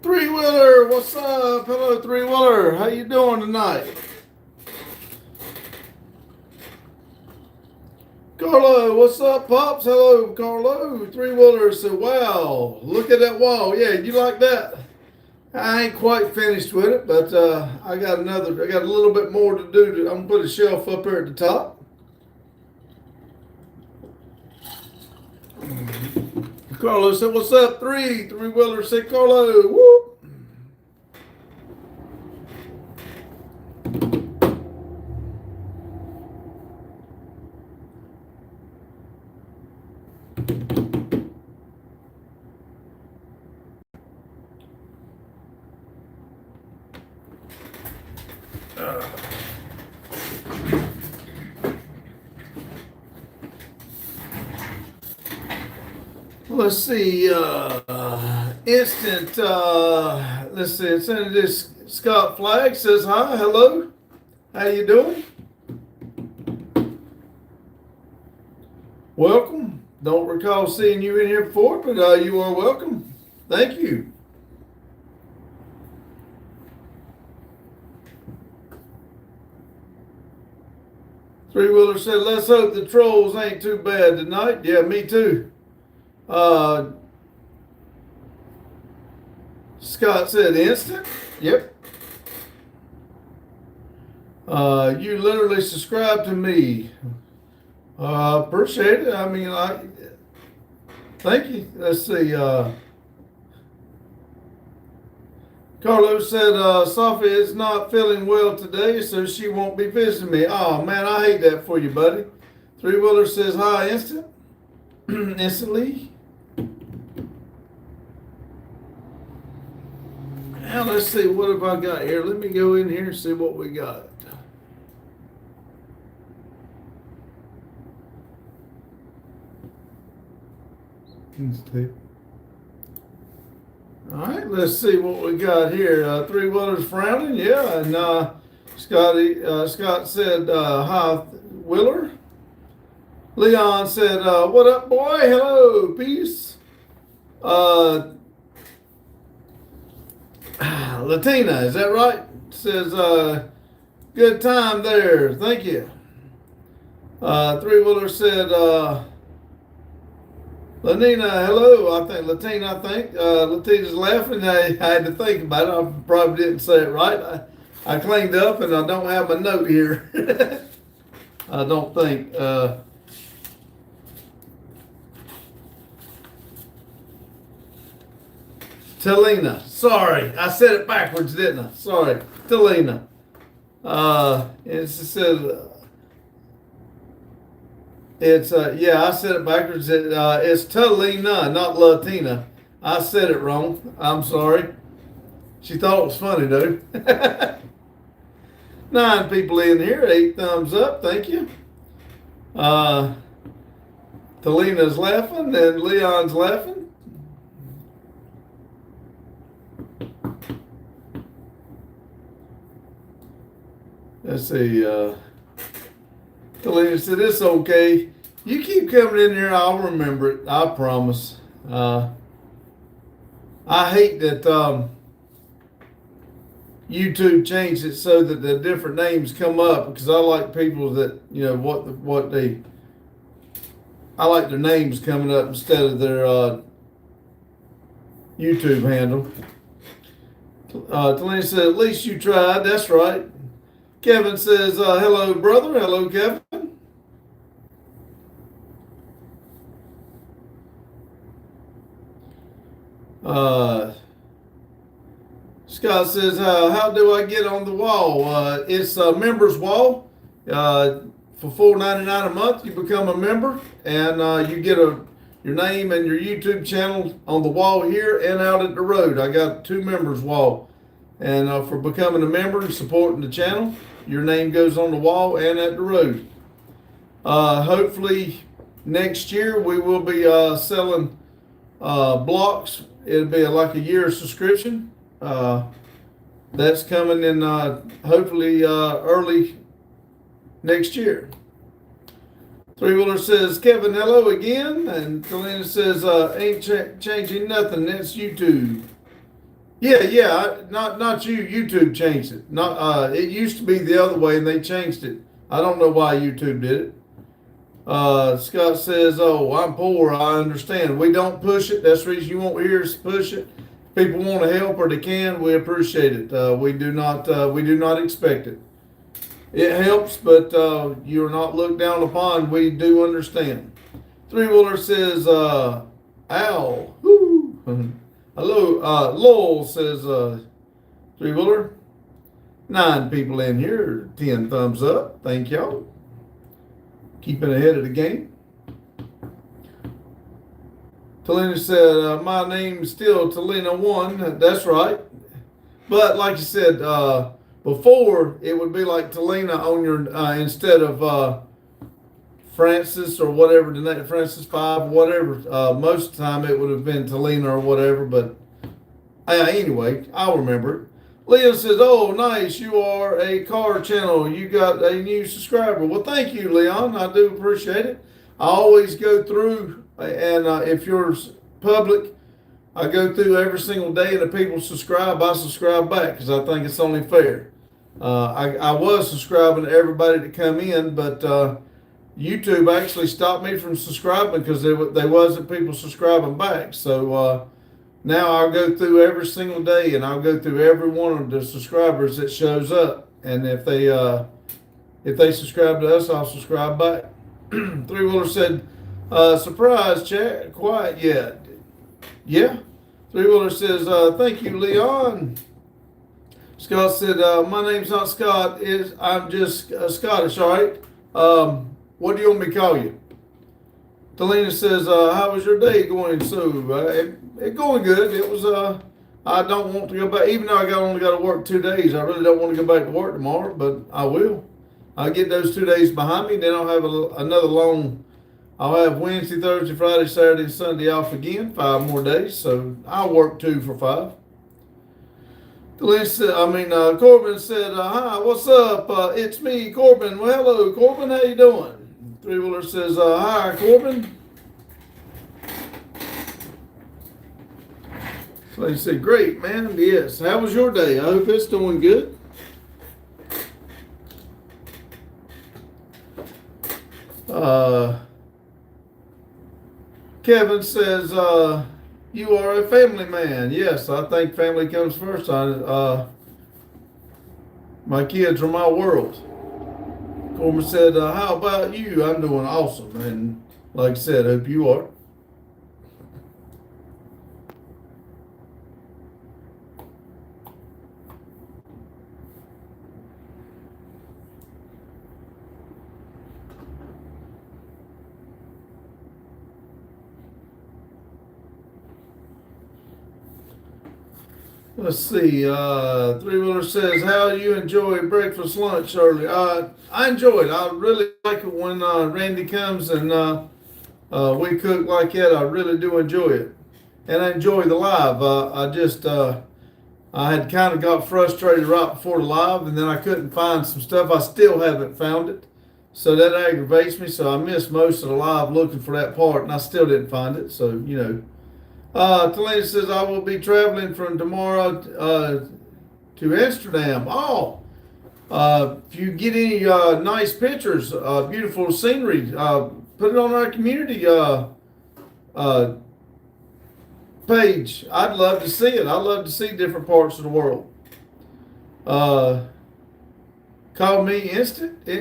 Three Wheeler, what's up? Hello, Three Wheeler. How you doing tonight? Carlo, what's up, Pops? Hello, Carlo. Three Wheeler said, wow, look at that wall. Yeah, you like that? I ain't quite finished with it, but I got a little bit more to do. I'm gonna put a shelf up here at the top. Carlo said, what's up, Three Wheeler said, Carlo, whoop. Let's see, instant, let's see, Senator Scott Flagg says, hi, hello, how you doing? Welcome. Don't recall seeing you in here before, but you are welcome. Thank you. Three Wheeler said, let's hope the trolls ain't too bad tonight. Yeah, me too. Scott said instant. Yep. You literally subscribed to me. Appreciate it. I mean, thank you. Let's see. Carlos said, Sophie is not feeling well today, so she won't be visiting me. Oh, man, I hate that for you, buddy. Three Wheeler says, hi, instantly. Now, let's see, what have I got here? Let me go in here and see what we got. All right, let's see what we got here. Three Wheeler's frowning, yeah, and Scott said, hi, Wheeler. Leon said, what up, boy? Hello, peace. Latina, is that right? Says, good time there. Thank you. Three Wheeler said, Lanina, hello. Latina, Latina's laughing. I had to think about it. I probably didn't say it right. I cleaned up and I don't have my note here. I don't think. Talina. Sorry. I said it backwards, didn't I? Sorry. Talina. It says, yeah, I said it backwards. It's Talina, not Latina. I said it wrong. I'm sorry. She thought it was funny, though. 9 people in here. 8 thumbs up. Thank you. Talina's laughing and Leon's laughing. Let's see. Talina said, it's okay. You keep coming in here, I'll remember it. I promise. I hate that YouTube changed it so that the different names come up, because I like people that, you know, I like their names coming up instead of their YouTube handle. Talina said, at least you tried. That's right. Kevin says, hello, brother. Hello, Kevin. Scott says, how do I get on the wall? It's a members wall. for $4.99 a month, you become a member, and you get your name and your YouTube channel on the wall here and out at the road. I got 2 members wall, and for becoming a member and supporting the channel, your name goes on the wall and at the road. Hopefully next year we will be selling blocks. It'll be like a year subscription. That's coming in hopefully early next year. Three Wheeler says, Kevin, hello again. And Kalina says, ain't changing nothing. That's YouTube. Yeah. Not you. YouTube changed it. Not it used to be the other way, and they changed it. I don't know why YouTube did it. Scott says, oh, I'm poor. I understand. We don't push it. That's the reason you won't hear us push it. People want to help or they can. We appreciate it. We do not expect it. It helps, but you're not looked down upon. We do understand. Three Wheeler says, ow. Woo. Hello. Lowell says, Three Wheeler. 9 people in here. 10 thumbs up. Thank y'all. Keeping ahead of the game. Talina said, my name's still Talina1. That's right. But like you said, before it would be like Talina on your, instead of Francis or whatever, the name, Francis 5, whatever. Most of the time it would have been Talina or whatever, but anyway, I'll remember it. Leon says, oh, nice. You are a car channel. You got a new subscriber. Well, thank you, Leon. I do appreciate it. I always go through, and if you're public, I go through every single day, and if people subscribe, I subscribe back because I think it's only fair. I was subscribing to everybody that come in, but YouTube actually stopped me from subscribing because they wasn't people subscribing back. So now I'll go through every single day, and I'll go through every one of the subscribers that shows up. And if they subscribe to us, I'll subscribe back. Three Wheeler said, surprise, chat, quiet yet? Yeah. Three Wheeler says, thank you, Leon. Scott said, my name's not Scott. I'm just Scottish, all right? What do you want me to call you? Talina says, how was your day going, Sue? It going good. It was, I don't want to go back, even though I only got to work 2 days. I really don't want to go back to work tomorrow, but I will. I'll get those 2 days behind me. Then I'll have another long, I'll have Wednesday, Thursday, Friday, Saturday, and Sunday off again, 5 more days. So I'll work 2 for 5. Corbin said, hi, what's up? It's me, Corbin. Well, hello, Corbin. How you doing? Three Wheeler says, hi, Corbin. So he said, great, man. Yes. How was your day? I hope it's doing good. Kevin says, you are a family man. Yes, I think family comes first. My kids are my world. Corbin said, how about you? I'm doing awesome. And like I said, hope you are. Let's see. Three Wheeler says, how you enjoy breakfast, lunch early? I enjoy it. I really like it when Randy comes and we cook like that. I really do enjoy it. And I enjoy the live. I had kind of got frustrated right before the live, and then I couldn't find some stuff. I still haven't found it. So that aggravates me. So I missed most of the live looking for that part, and I still didn't find it. So, you know. Talina says, I will be traveling from tomorrow to Amsterdam. Oh, if you get any nice pictures, beautiful scenery, put it on our community page. I'd love to see it. I'd love to see different parts of the world. Call me instantly.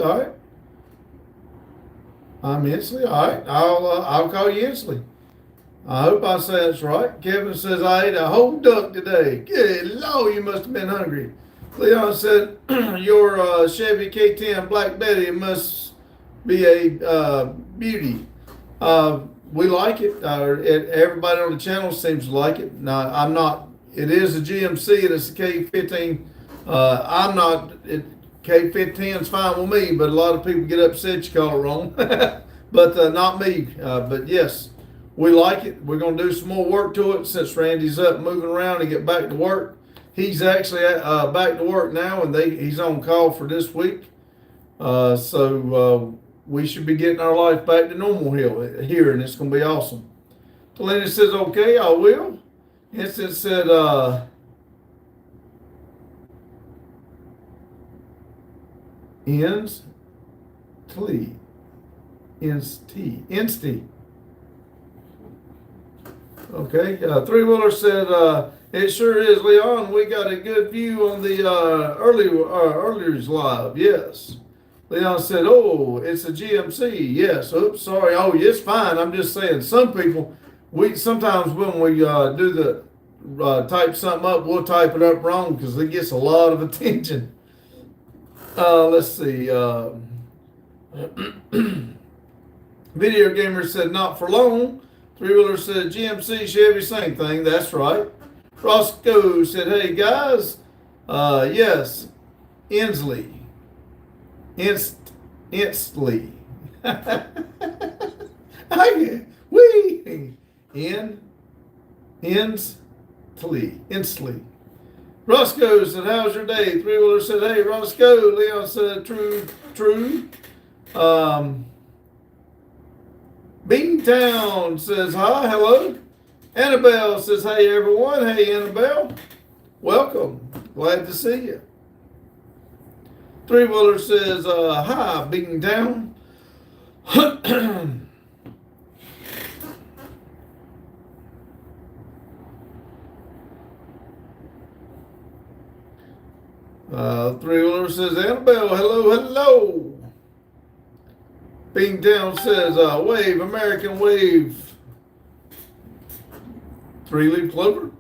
All right. I'm Inslee. All right, I'll call you Inslee. I hope I say that's right. Kevin says I ate a whole duck today. Good Lord, you must have been hungry. Leon said, your Chevy K10 Black Betty must be a beauty. We like it. Everybody on the channel seems to like it. Now, I'm not, it is a GMC and it's a K15. I'm not, K15 is fine with me, but a lot of people get upset you call it wrong. But not me. But yes, we like it. We're going to do some more work to it since Randy's up moving around and get back to work. He's actually back to work now, and he's on call for this week. So we should be getting our life back to normal here, and it's going to be awesome. Talina says, okay, I will. Instant said, Insty. Okay, three-wheeler said, it sure is, Leon. We got a good view on the earlier's live. Yes. Leon said, oh, it's a GMC. Yes. Oops, sorry. Oh, it's fine. I'm just saying, some people, sometimes when we do the type something up, we'll type it up wrong because it gets a lot of attention. Let's see. Video Gamer said, not for long. Three-wheeler said, GMC, Chevy, same thing. That's right. Roscoe said, hey, guys. Yes. Inslee. Instantly. Instantly. Roscoe said, how's your day? Three-wheeler said, hey, Roscoe. Leon said, true. Beantown says, hi, hello. Annabelle says, hey, everyone. Hey, Annabelle. Welcome. Glad to see you. Three-wheeler says, hi, Beantown. Three-wheeler says, Annabelle, hello. Beantown says, wave, American wave. Three-leaf clover.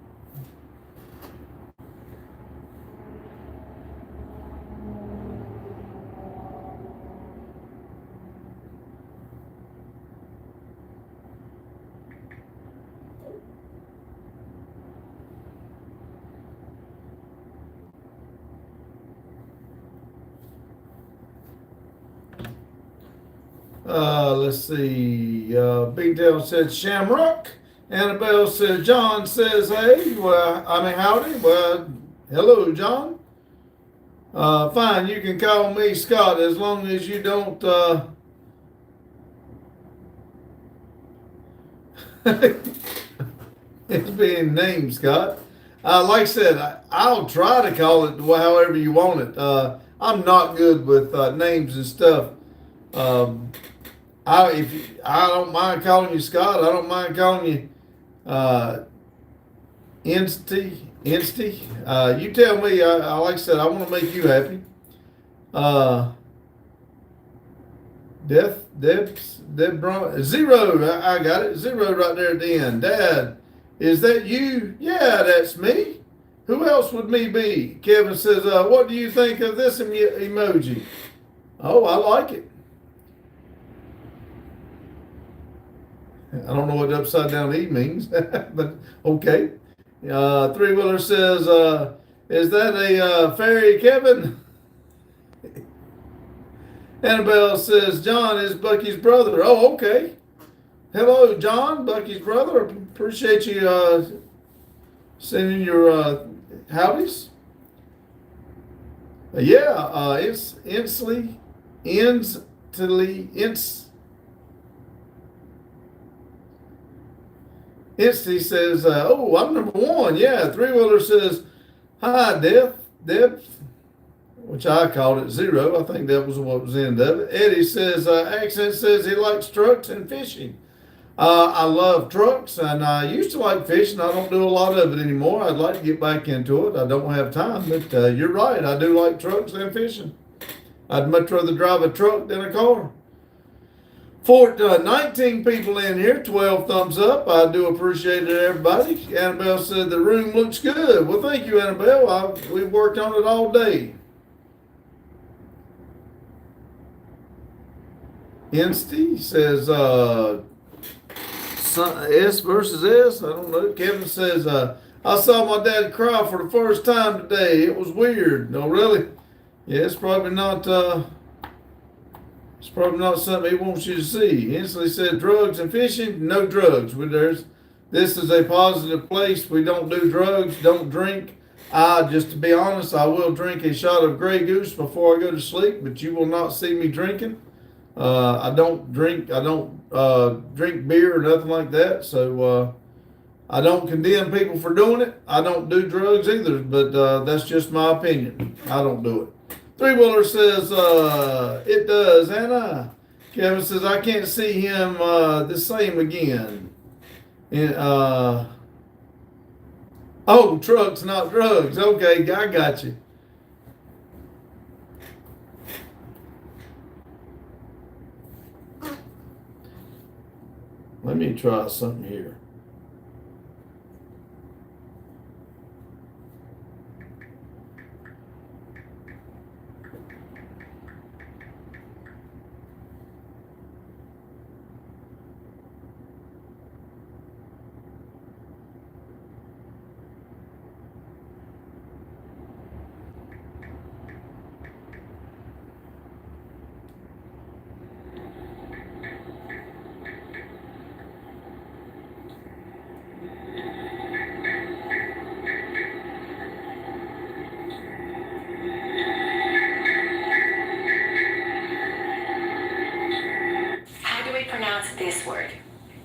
Let's see. Beantown said Shamrock. Annabelle said John says, hey. Well, howdy. Well, hello, John. Fine. You can call me Scott as long as you don't. It's being named Scott. Like I said, I'll try to call it however you want it. I'm not good with names and stuff. I don't mind calling you Scott. I don't mind calling you Insty. You tell me. Like I said, I want to make you happy. Deb Zero. I got it. Zero right there at the end. Dad, is that you? Yeah, that's me. Who else would me be? Kevin says, what do you think of this emoji? Oh, I like it. I don't know what upside down E means, but okay. Three-wheeler says, is that a fairy, Kevin? Annabelle says, John is Bucky's brother. Oh, okay. Hello, John, Bucky's brother. Appreciate you sending your howdies. It's Inslee. Insty says, oh, I'm number one. Yeah, three-wheeler says, hi, Deb, which I called it Zero. I think that was what was the end of it. Eddie says, Accent says he likes trucks and fishing. I love trucks, and I used to like fishing. I don't do a lot of it anymore. I'd like to get back into it. I don't have time, but you're right. I do like trucks and fishing. I'd much rather drive a truck than a car. 19 people in here, 12 thumbs up. I do appreciate it, everybody. Annabelle said the room looks good. Well, thank you, Annabelle. We've worked on it all day. Insty says S versus S. I don't know. Kevin says I saw my dad cry for the first time today. It was weird. No, really? Yeah, it's probably not something he wants you to see. Instantly said drugs and fishing, no drugs. This is a positive place. We don't do drugs, don't drink. Just to be honest, I will drink a shot of Grey Goose before I go to sleep, but you will not see me drinking. I don't drink beer or nothing like that. So I don't condemn people for doing it. I don't do drugs either, but that's just my opinion. I don't do it. Three-wheeler says it does, Anna. Kevin says I can't see him the same again. And, oh, trucks, not drugs. Okay, I got you. Let me try something here. This word.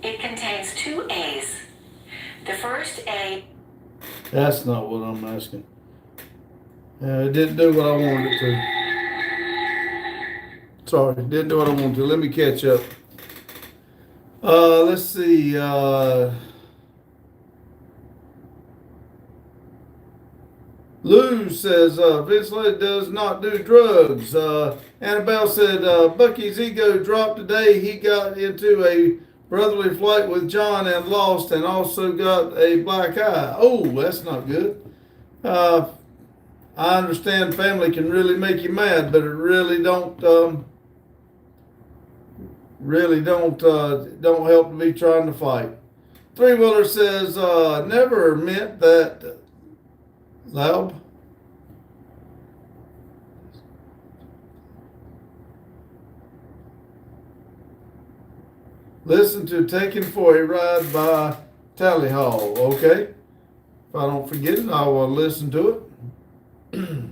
It contains two A's. The first A. That's not what I'm asking. It didn't do what I wanted it to. Sorry, it didn't do what I wanted to. Let me catch up. Let's see. Lou says Vince Led does not do drugs. Annabelle said Bucky's ego dropped today. He got into a brotherly fight with John and lost, and also got a black eye. Oh, that's not good. I understand family can really make you mad, but it really don't help to be trying to fight. Three-wheeler says never meant that. Loud. Listen to Taken for a Ride by Tally Hall. Okay. If I don't forget it, I will listen to it.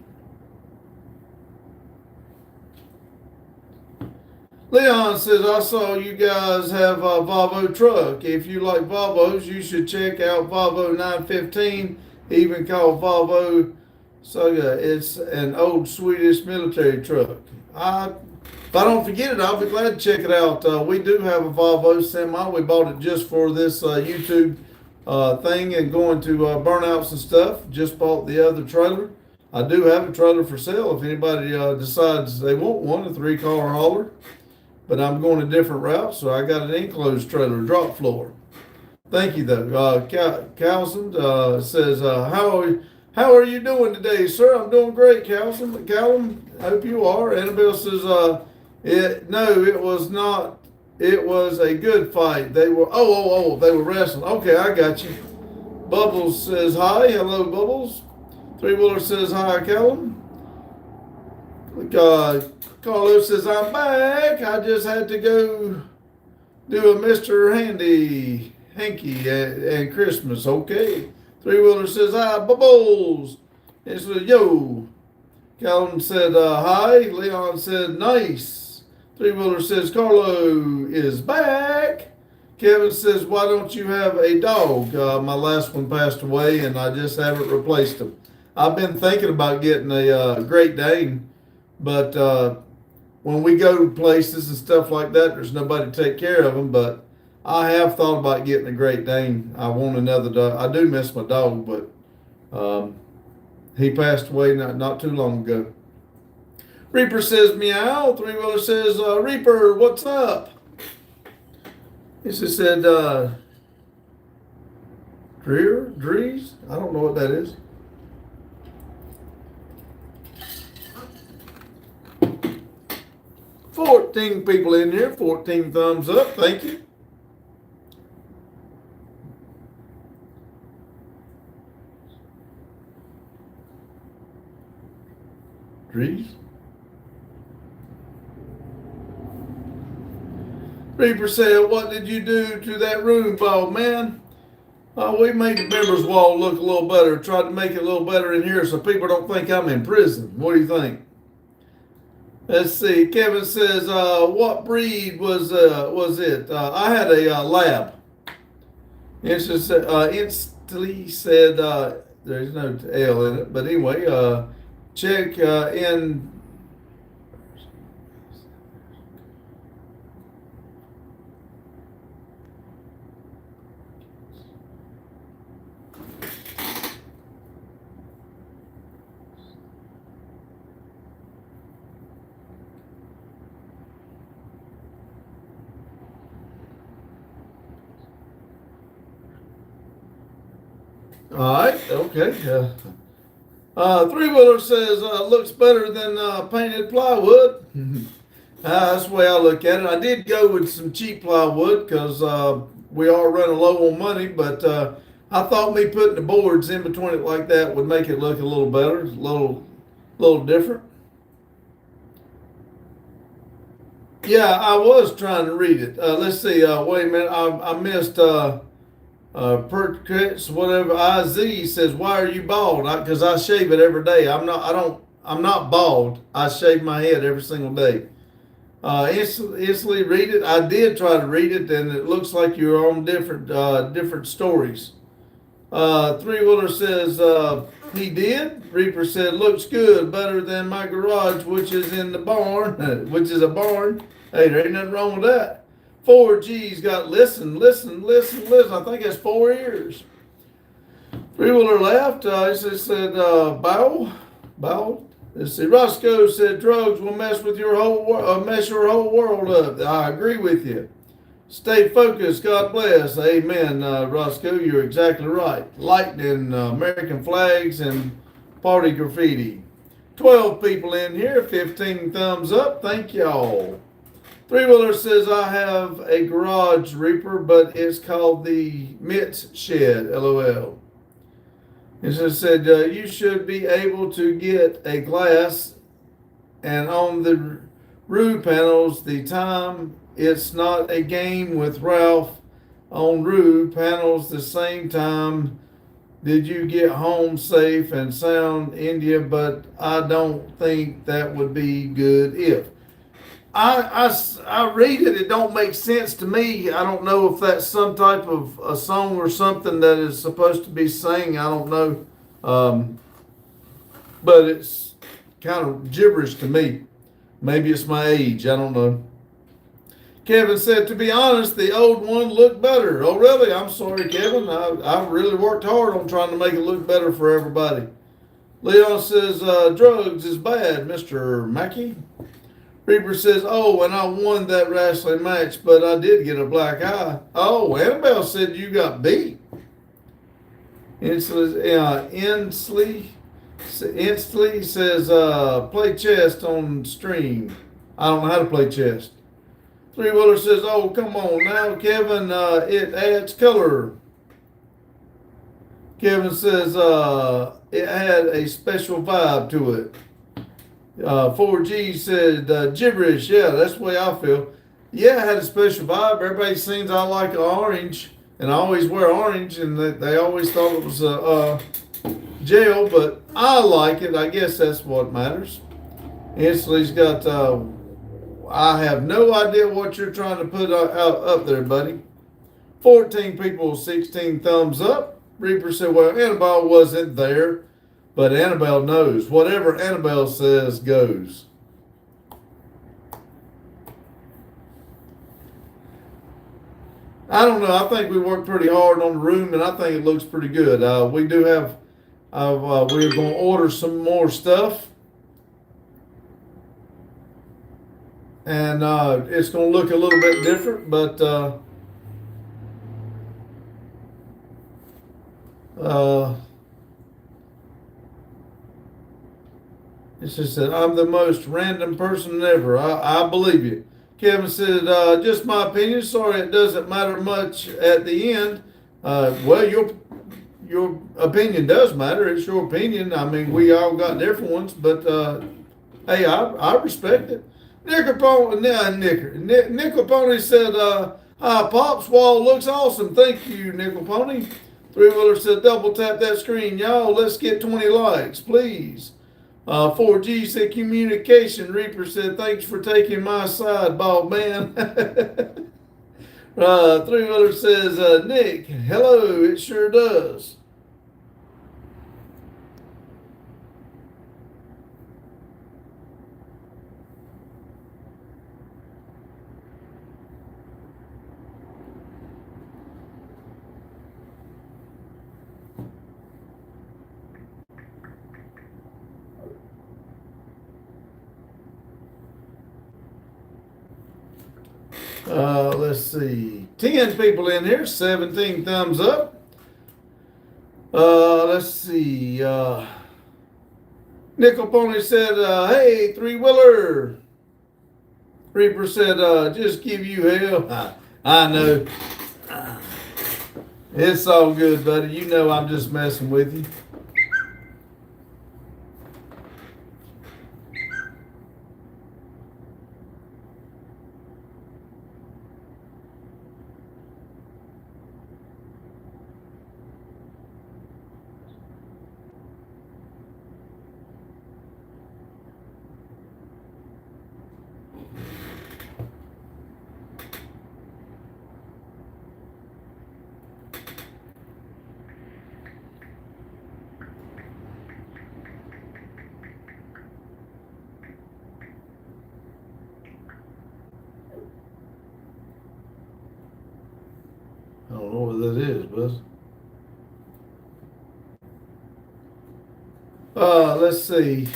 Leon says, I saw you guys have a Volvo truck. If you like Volvos, you should check out Volvo 915. Even called Volvo Saga. It's an old Swedish military truck. If I don't forget it, I'll be glad to check it out. We do have a Volvo semi. We bought it just for this YouTube thing and going to burnouts and stuff. Just bought the other trailer. I do have a trailer for sale if anybody decides they want one, a 3-car hauler. But I'm going a different route, so I got an enclosed trailer, drop floor. Thank you, though. Calson says, how are you doing today, sir? I'm doing great, Calson. Callum, I hope you are. Annabelle says, no, it was not. It was a good fight. They were, they were wrestling. Okay, I got you. Bubbles says, hi. Hello, Bubbles. Three-wheeler says, hi, Callum. Carlos says, I'm back. I just had to go do a Mr. Hanky and Christmas, okay? Three-wheeler says, hi, Bubbles. And says, yo. Callum said, hi. Leon said, nice. Three-wheeler says, Carlo is back. Kevin says, why don't you have a dog? My last one passed away, and I just haven't replaced him. I've been thinking about getting a Great Dane, but when we go to places and stuff like that, there's nobody to take care of them, but I have thought about getting a Great Dane. I want another dog. I do miss my dog, but he passed away not too long ago. Reaper says meow. Three-wheeler says, Reaper, what's up? It just said Drees. I don't know what that is. $14 people in here. 14 thumbs up. Thank you. Drees. Reaper said, "What did you do to that room, Bob, man?" We made the members wall look a little better. Tried to make it a little better in here so people don't think I'm in prison. What do you think? Let's see. Kevin says, "What breed was it?" I had a lab. Instantly said, "There's no L in it," but anyway, check in. All right, okay. Three-wheeler says, looks better than painted plywood. That's the way I look at it. I did go with some cheap plywood because we are running low on money, but I thought me putting the boards in between it like that would make it look a little better, a little different. Yeah, I was trying to read it. Let's see. Wait a minute. I missed Perkins, whatever. IZ says, "Why are you bald?" Because I shave it every day. I'm not bald. I shave my head every single day. Instantly read it. I did try to read it, and it looks like you're on different stories. Three-wheeler says he did. Reaper said, "Looks good, better than my garage, which is in the barn, which is a barn." Hey, there ain't nothing wrong with that. 4G's got listen. I think that's 4 ears. Three-wheeler left. He said, bow. Let's see. Roscoe said, "Drugs will mess your whole world up." I agree with you. Stay focused. God bless. Amen. Roscoe, you're exactly right. Lightning, American flags, and party graffiti. 12 people in here. 15 thumbs up. Thank y'all. Three-wheeler says, "I have a garage, Reaper, but it's called the Mitts Shed, LOL." It just said, "You should be able to get a glass, and on the roof panels, the time it's not a game with Ralph on roof panels the same time. Did you get home safe and sound, India? But I don't think that would be good if." I read it. It don't make sense to me. I don't know if that's some type of a song or something that is supposed to be sang. I don't know. But it's kind of gibberish to me. Maybe it's my age. I don't know. Kevin said, "To be honest, the old one looked better." Oh, really? I'm sorry, Kevin. I really worked hard on trying to make it look better for everybody. Leon says, "Drugs is bad, Mr. Mackey." Reaper says, "Oh, and I won that wrestling match, but I did get a black eye." Oh, Annabelle said you got beat. Inslee says, "Play chess on stream." I don't know how to play chess. Three-wheeler says, "Oh, come on now, Kevin, it adds color." Kevin says, "It had a special vibe to it." 4G said, "Gibberish." Yeah, that's the way I feel. Yeah, it had a special vibe. Everybody sings "I like orange," and I always wear orange, and they always thought it was jail, but I like it. I guess that's what matters. Instantly's got, "I have no idea what you're trying to put up there, buddy." 14 people, 16 thumbs up. Reaper said, "Well, Annabelle wasn't there, but Annabelle knows. Whatever Annabelle says goes." I don't know. I think we worked pretty hard on the room, and I think it looks pretty good. We do have, we're going to order some more stuff. And it's going to look a little bit different, but It just said, I'm the most random person ever. I believe you. Kevin said, just my opinion. Sorry, it doesn't matter much at the end. Well, your opinion does matter. It's your opinion. I mean, we all got different ones, but hey, I respect it. Nickel Pony said, Pop's wall looks awesome. Thank you, Nickel Pony. Three Wheeler said, double tap that screen. Y'all, let's get 20 likes, please. 4G said, communication. Reaper said, thanks for taking my side, bald man. Three Wheeler says, Nick, hello, it sure does. Let's see. 10 people in here, 17 thumbs up. Let's see. Nickel Pony said, hey, Three Wheeler. Reaper said, just give you hell. I know. It's all good, buddy. You know I'm just messing with you. I don't know what that is, Buzz. Let's see.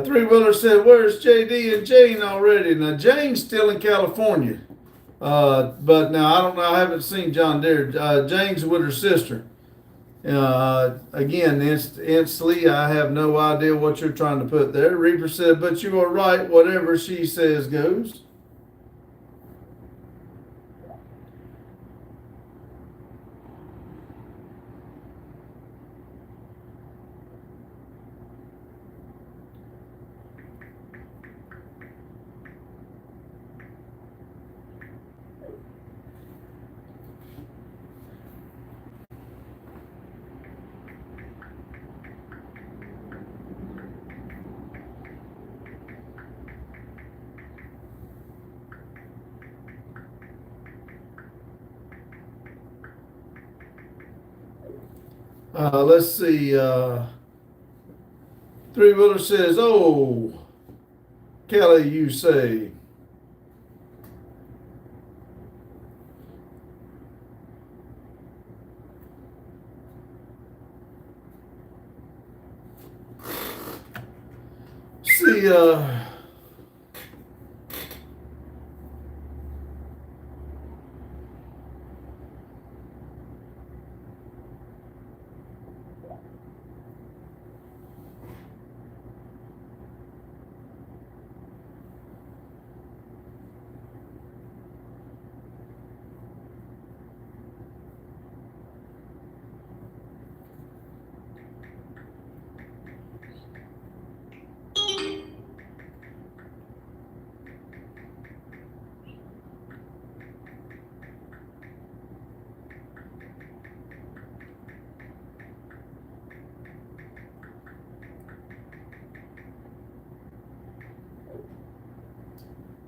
Three Wheeler said, where's JD and Jane already? Now, Jane's still in California. But now, I don't know. I haven't seen John Deere. Jane's with her sister. Again, instantly, I have no idea what you're trying to put there. Reaper said, but you are right. Whatever she says goes. Let's see. Three Wheeler says, oh, Kelly, you say. See,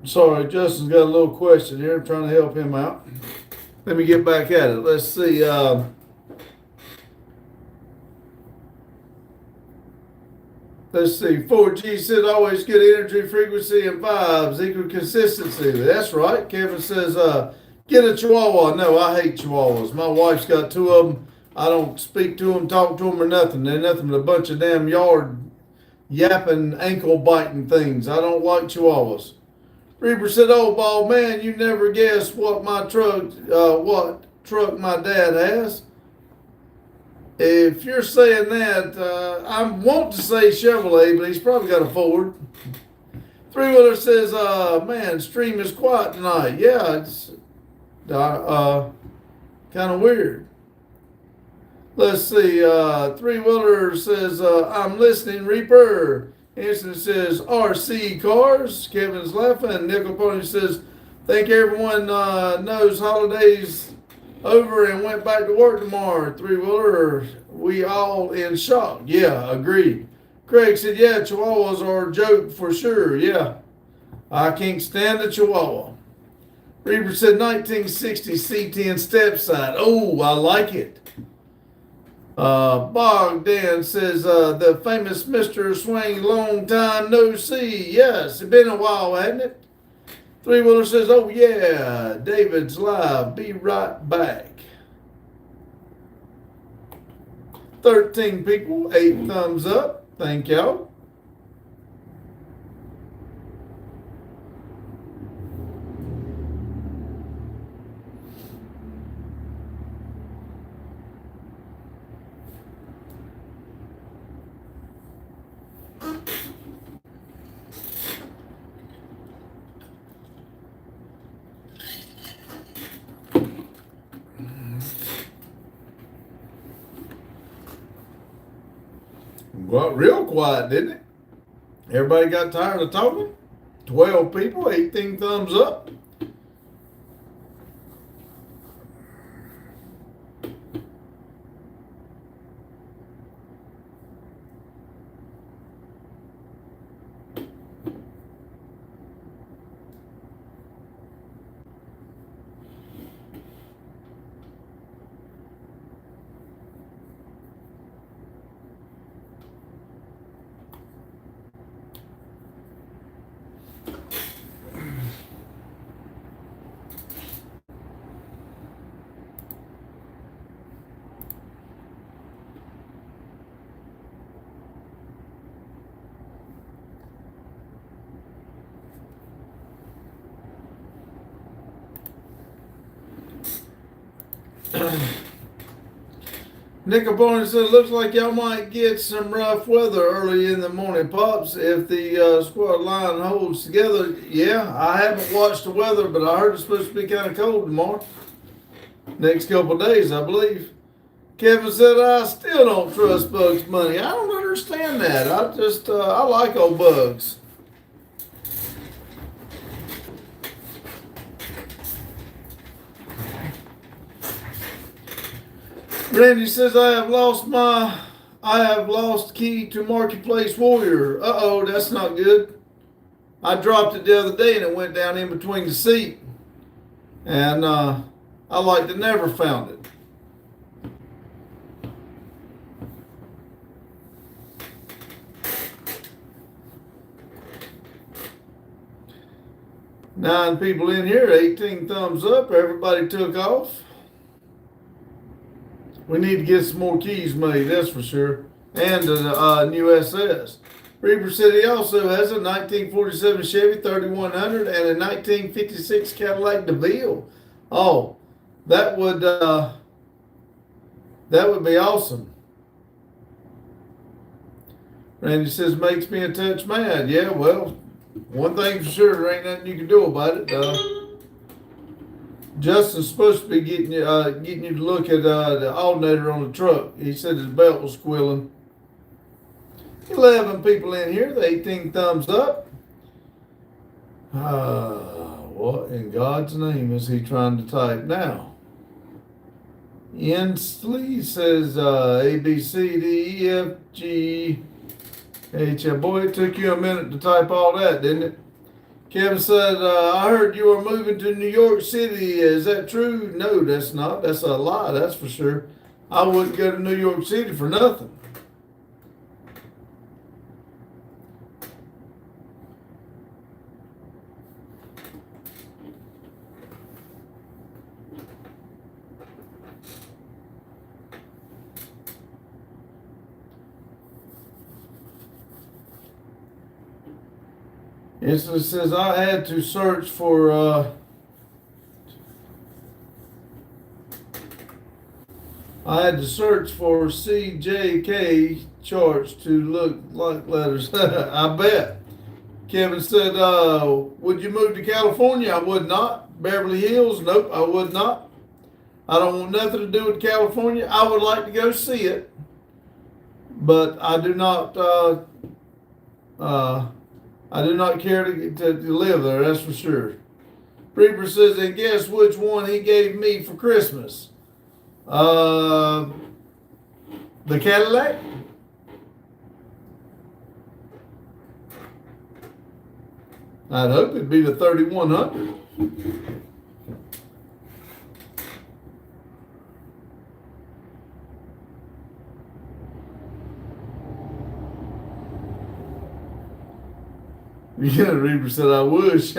sorry, Justin's got a little question here. I'm trying to help him out. Let me get back at it. Let's see. Let's see. 4G said always good energy, frequency, and vibes equal consistency. That's right. Kevin says, get a Chihuahua. No, I hate Chihuahuas. My wife's got two of them. I don't speak to them, talk to them, or nothing. They're nothing but a bunch of damn yard yapping, ankle biting things. I don't like Chihuahuas. Reaper said, oh, bald man, you never guess what truck my dad has. if you're saying that, I want to say Chevrolet, but he's probably got a Ford. Three Wheeler says, man, stream is quiet tonight. Yeah, it's kind of weird. Let's see. Three Wheeler says, I'm listening, Reaper. Anderson says, RC Cars. Kevin's laughing. Nickel Pony says, think everyone knows holidays over and went back to work tomorrow. Three Wheeler, we all in shock. Yeah, agreed. Craig said, yeah, Chihuahuas are a joke for sure. Yeah, I can't stand a Chihuahua. Reaper said 1960 C10 step side. Oh, I like it. Bogdan says, the famous Mr. Swain, long time no see. Yes, it's been a while, hasn't it? Three Wheeler says, oh yeah, David's live. Be right back. 13 people, 8 thumbs up. Thank y'all. Got real quiet, didn't it? Everybody got tired of talking? 12 people, 18 thumbs up. Nick Bonner said, looks like y'all might get some rough weather early in the morning, Pops, if the squad line holds together. Yeah, I haven't watched the weather, but I heard it's supposed to be kind of cold tomorrow. Next couple of days, I believe. Kevin said, I still don't trust Bugs Money. I don't understand that. I like old Bugs. Randy says, I have lost key to Marketplace Warrior. Uh-oh, that's not good. I dropped it the other day and it went down in between the seat. And I like to never found it. Nine people in here, 18 thumbs up. Everybody took off. We need to get some more keys made, that's for sure. And a new SS. Reaper said he also has a 1947 Chevy 3100 and a 1956 Cadillac DeVille. Oh, that would be awesome. Randy says, makes me a touch mad. Yeah, well, one thing for sure, there ain't nothing you can do about it. Justin's supposed to be getting you to look at the alternator on the truck. He said his belt was squealing. 11 people in here, the 18 thumbs up. What in God's name is he trying to type now? Inslee says A, B, C, D, E, F, G, H. Boy, it took you a minute to type all that, didn't it? Kevin said, I heard you are moving to New York City. Is that true? No, that's not. That's a lie, that's for sure. I wouldn't go to New York City for nothing. It says I had to search for I had to search for CJK charts to look like letters. I bet. Kevin said, would you move to California? I would not. Beverly Hills? Nope, I would not. I don't want nothing to do with California. I would like to go see it, but I do not. I do not care to live there. That's for sure. Reaper says, and guess which one he gave me for Christmas? The Cadillac. I'd hope it'd be the 3100. Yeah, Reaper said, I wish.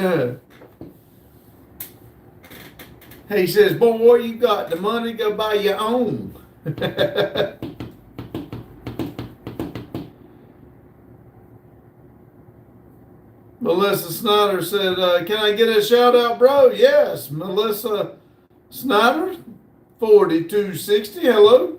He says, boy, you got the money, go buy your own. Melissa Snyder said, can I get a shout out, bro? Yes, Melissa Snyder, 4260. Hello.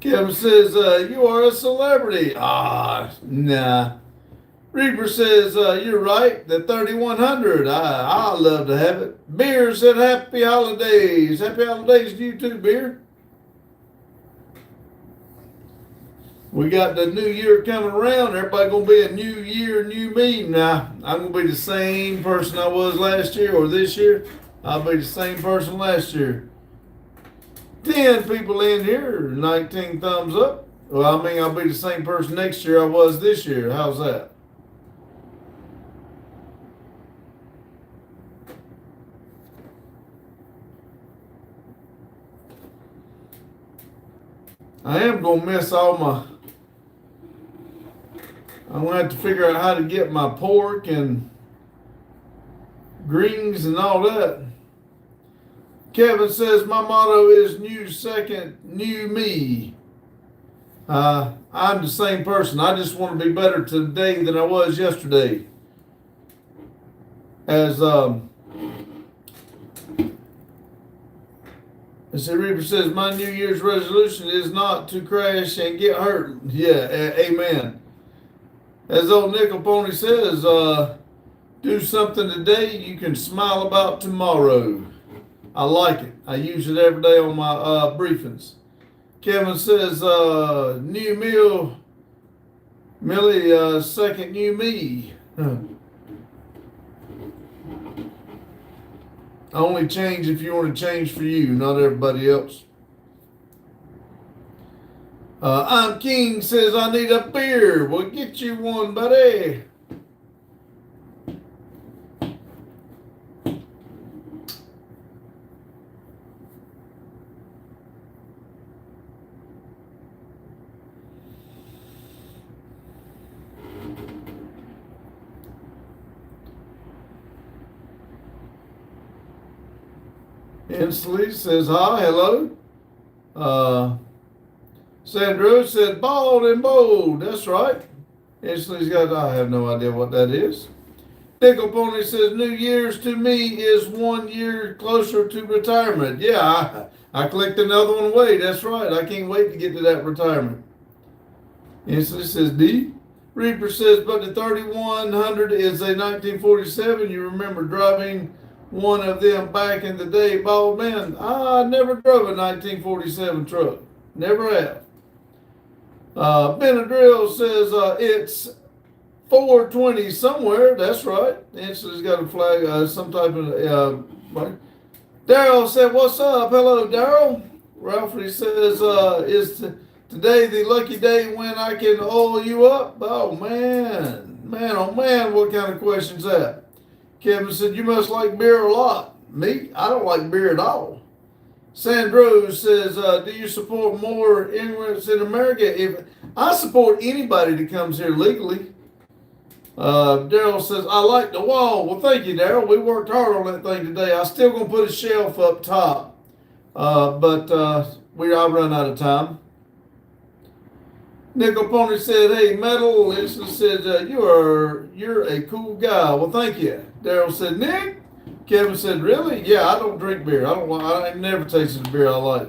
Kevin says, you are a celebrity. Nah. Reaper says, you're right, the 3100. I love to have it. Beer said, happy holidays. Happy holidays to you too, Beer. We got the new year coming around. Everybody going to be a new year, new me. Now, I'm going to be the same person I was last year or this year. I'll be the same person last year. 10 people in here, 19 thumbs up. Well, I mean, I'll be the same person next year I was this year. How's that? I am going to miss all my... I'm going to have to figure out how to get my pork and greens and all that. Kevin says, my motto is new second, new me. I'm the same person. I just want to be better today than I was yesterday. As Reaper says, my New Year's resolution is not to crash and get hurt. Yeah, amen. As old Nickel Pony says, do something today you can smile about tomorrow. I like it. I use it every day on my briefings. Kevin says, new meal, Millie, second new me. Only change if you want to change for you, not everybody else. I'm King says, I need a beer. We'll get you one, buddy. Inslee says, hi, hello. Sandro said, bald and bold. That's right. Inslee's got, I have no idea what that is. Nickel Pony says, New Year's to me is 1 year closer to retirement. Yeah, I clicked another one away. That's right. I can't wait to get to that retirement. Inslee says, D. Reaper says, but the 3100 is a 1947. You remember driving one of them back in the day, bald man. I never drove a 1947 truck. Never have. Benadryl says it's 420 somewhere. That's right. Instant's got a flag, some type of. Daryl said, what's up? Hello, Daryl. Ralphie says, is today the lucky day when I can oil you up? Oh, man. Man, oh, man, what kind of question's that? Kevin said, you must like beer a lot. Me? I don't like beer at all. Sandro says, do you support more immigrants in America? If I support anybody that comes here legally. Daryl says, I like the wall. Well, thank you, Daryl. We worked hard on that thing today. I still gonna put a shelf up top, but I've run out of time. Nickel Pony said, "Hey, Metal." Lisa said, "You're a cool guy." Well, thank you. Daryl said, "Nick." Kevin said, "Really? Yeah, I don't drink beer. I've never tasted the beer I like."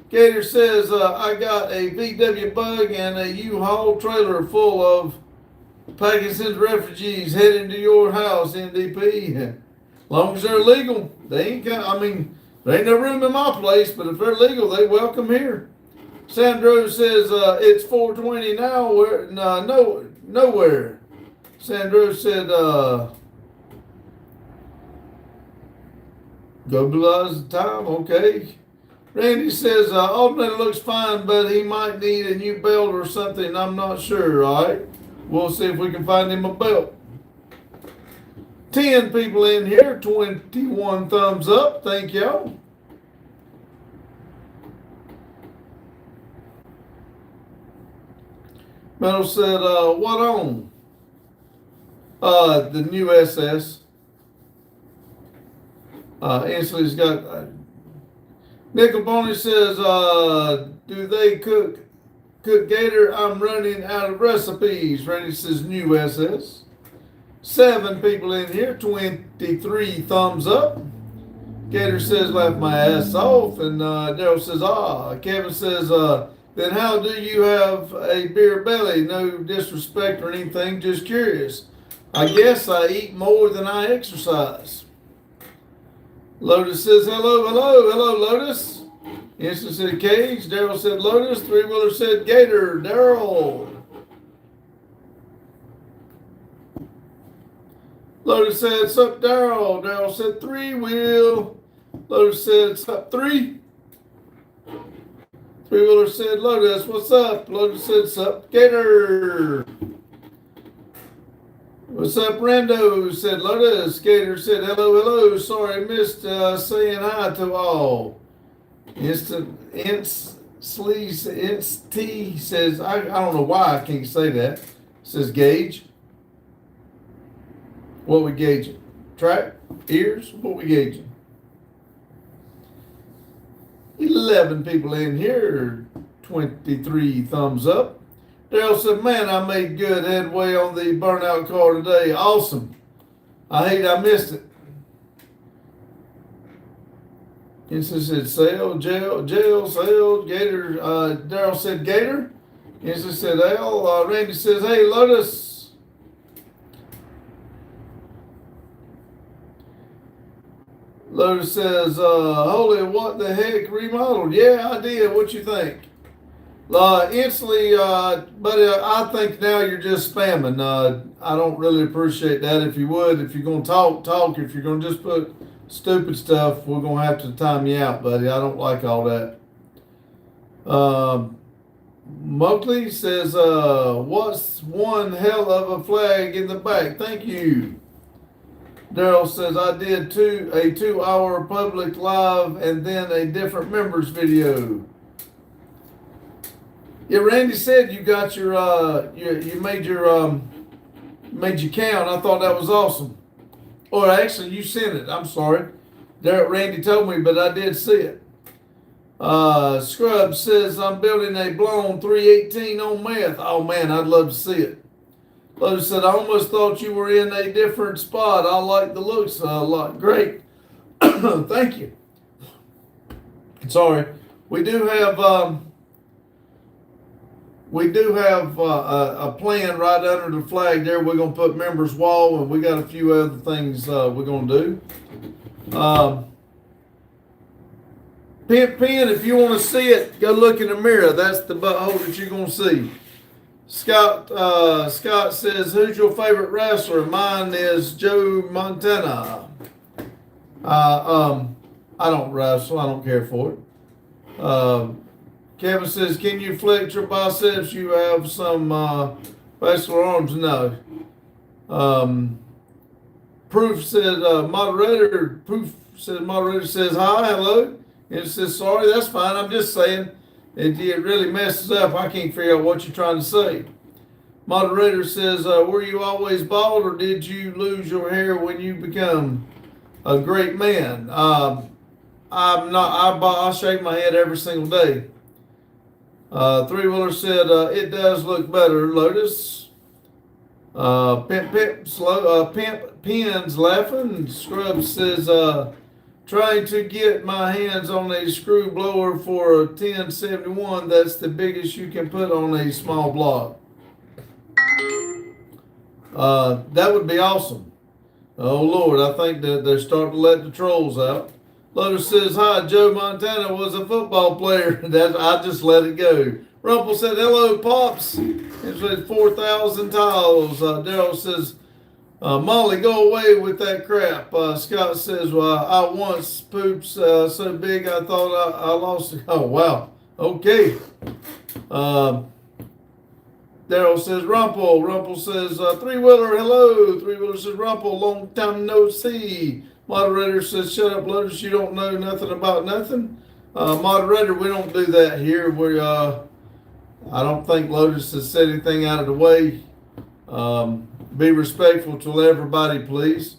Gator says, "I got a VW bug and a U-Haul trailer full of Pakistan refugees heading to your house, NDP. As long as they're legal, they ain't. There ain't no room in my place, but if they're legal, they welcome here." Sandro says, "It's 4:20 now. Nowhere." Sandro said, "Globalize the time, okay." Randy says, "Alternator looks fine, but he might need a new belt or something. I'm not sure. All right, we'll see if we can find him a belt." 10 people in here, 21 thumbs up. Thank y'all. Metal said, "What on?" The new SS. Instantly's got. Nickel Pony says, "Do they cook gator? I'm running out of recipes." Randy says, "New SS." 7 people in here, 23 thumbs up. Gator says, "Laugh my ass off." And Daryl says, "Ah." Kevin says, "Then how do you have a beer belly? No disrespect or anything, just curious. I guess I eat more than I exercise." Lotus says, "Hello, Lotus." Instant said Cage. Daryl said Lotus. Three Wheeler said Gator. Daryl. Lotus said, "Sup, Daryl." Daryl said, "Three Wheel." Lotus said, "Sup, three." Three Wheeler said, "Lotus, what's up?" Lotus said, "Sup, Gator." "What's up, Rando?" said Lotus. Gator said, hello. "Sorry, missed saying hi to all." T says, I don't know why I can't say that. Says Gauge. What we gauging? Track? Ears? What we gauging? 11 people in here, 23 thumbs up. Daryl said, "Man, I made good headway on the burnout car today. Awesome. I hate I missed it." Instant said, jail, sale, Gator. Daryl said, Gator. Instant said, Al. Randy says, "Hey, Lotus." Lotus says, "Holy, what the heck, remodeled?" "Yeah, I did. What you think?" Instantly, buddy, I think now you're just spamming. I don't really appreciate that. If you're going to talk. If you're going to just put stupid stuff, we're going to have to time you out, buddy. I don't like all that. Mowgli says, "What's one hell of a flag in the back? Thank you." Daryl says, "I did a 2-hour public live and then a different members video." Yeah, Randy said you got your you made your count. I thought that was awesome. Or actually, you sent it. I'm sorry. Randy told me, but I did see it. Scrub says, "I'm building a blown 318 on meth." Oh man, I'd love to see it. Lotus said, "I almost thought you were in a different spot. I like the looks a lot." Great. Thank you. Sorry. We do have a plan right under the flag there. We're going to put members wall, and we got a few other things we're going to do. Pin, if you want to see it, go look in the mirror. That's the butthole that you're going to see. Scott says, "Who's your favorite wrestler?" Mine is Joe Montana. I don't wrestle. I don't care for it. Kevin says, "Can you flex your biceps? You have some vascular arms." No. Proof said, moderator says, "Hi, hello." It says, "Sorry, that's fine. I'm just saying it really messes up. I can't figure out what you're trying to say." Moderator says, were you always bald or did you lose your hair when you become a great man? I'm not, I shave my head every single day. Three Wheeler said, it does look better, Lotus. Pimp Pins laughing. Scrub says, trying to get my hands on a screw blower for a 1071. That's the biggest you can put on a small block. That would be awesome. Oh Lord, I think that they're starting to let the trolls out. Lotus says, hi, Joe Montana was a football player. I just let it go. Rumple said, hello, Pops. It said 4,000 tiles. Daryl says, Molly, go away with that crap. Scott says, well, I once pooped so big I thought I lost it. Oh, wow. Okay. Daryl says, Rumple. Rumple says, Three Wheeler, hello. Three Wheeler says, Rumple, long time no see. Moderator says, shut up, Lotus, you don't know nothing about nothing. Moderator, we don't do that here. I don't think Lotus has said anything out of the way. Be respectful to everybody, please.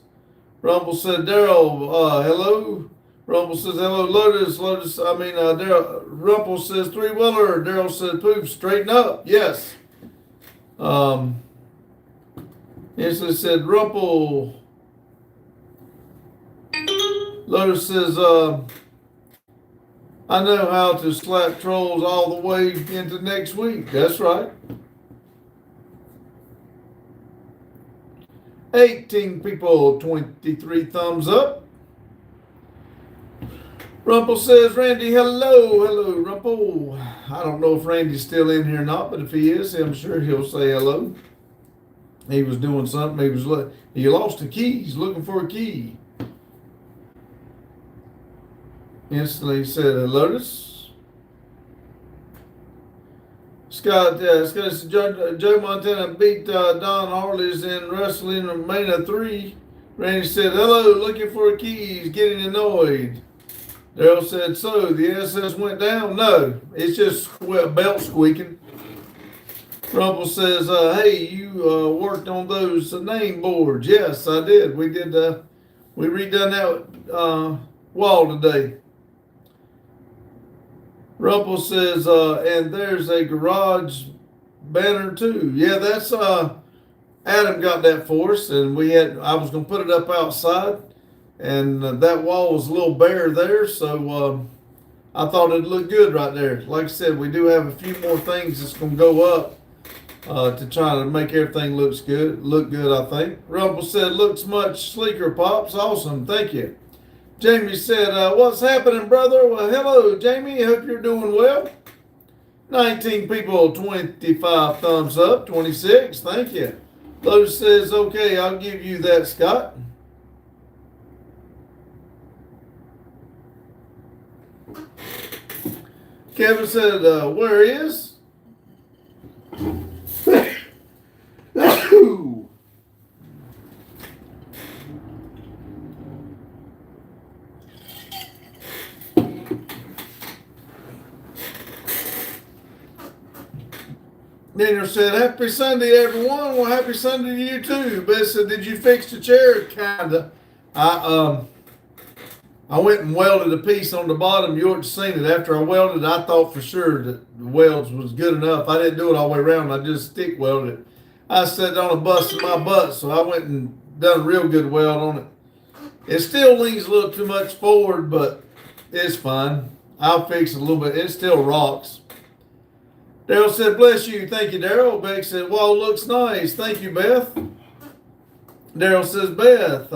Rumble said, Daryl, hello. Rumble says, hello, Lotus. Daryl. Rumble says, Three Wheeler. Daryl said, poof, straighten up. Yes. Instantly said, Rumple. Lotus says, I know how to slap trolls all the way into next week. That's right. 18 people, 23 thumbs up. Rumple says, Randy, hello. Hello, Rumple. I don't know if Randy's still in here or not, but if he is, I'm sure he'll say hello. He was doing something. He lost a key. He's looking for a key. Instantly said, Lotus. Scott said, Joe Montana beat Don Harley's in Wrestling Mania 3. Randy said, hello, looking for keys, getting annoyed. Daryl said, so the SS went down? No, it's just belt squeaking. Rumple says, hey, you worked on those name boards. Yes, I did. We redone that wall today. Rumple says, and there's a garage banner too. Yeah, that's Adam got that for us, and I was gonna put it up outside, and that wall was a little bare there, so I thought it'd look good right there. Like I said, we do have a few more things that's gonna go up to try to make everything look good, I think. Rumple said, looks much sleeker, Pops. Awesome, thank you. Jamie said, what's happening, brother? Well, hello, Jamie. Hope you're doing well. 19 people, 25 thumbs up, 26. Thank you. Lotus says, okay, I'll give you that, Scott. Kevin said, where is? Daniel said, happy Sunday, everyone. Well, happy Sunday to you, too. Beth said, did you fix the chair? Kinda. I went and welded a piece on the bottom. You ought to seen it. After I welded, I thought for sure that the welds was good enough. I didn't do it all the way around. I just stick welded it. I sat down and busted my butt, so I went and done a real good weld on it. It still leans a little too much forward, but it's fine. I'll fix it a little bit. It still rocks. Daryl said, bless you. Thank you, Daryl. Beck said, wall looks nice. Thank you, Beth. Daryl says, Beth.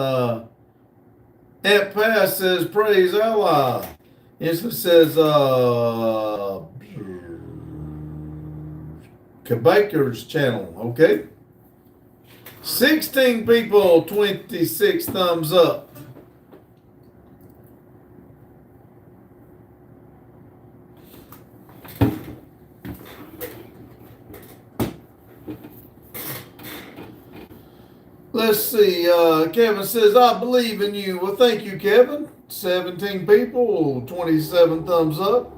Aunt Pass says, praise Allah. Inslee says, Quebecers channel. Okay. 16 people, 26 thumbs up. Let's see. Kevin says, I believe in you. Well, thank you, Kevin. 17 people, 27 thumbs up.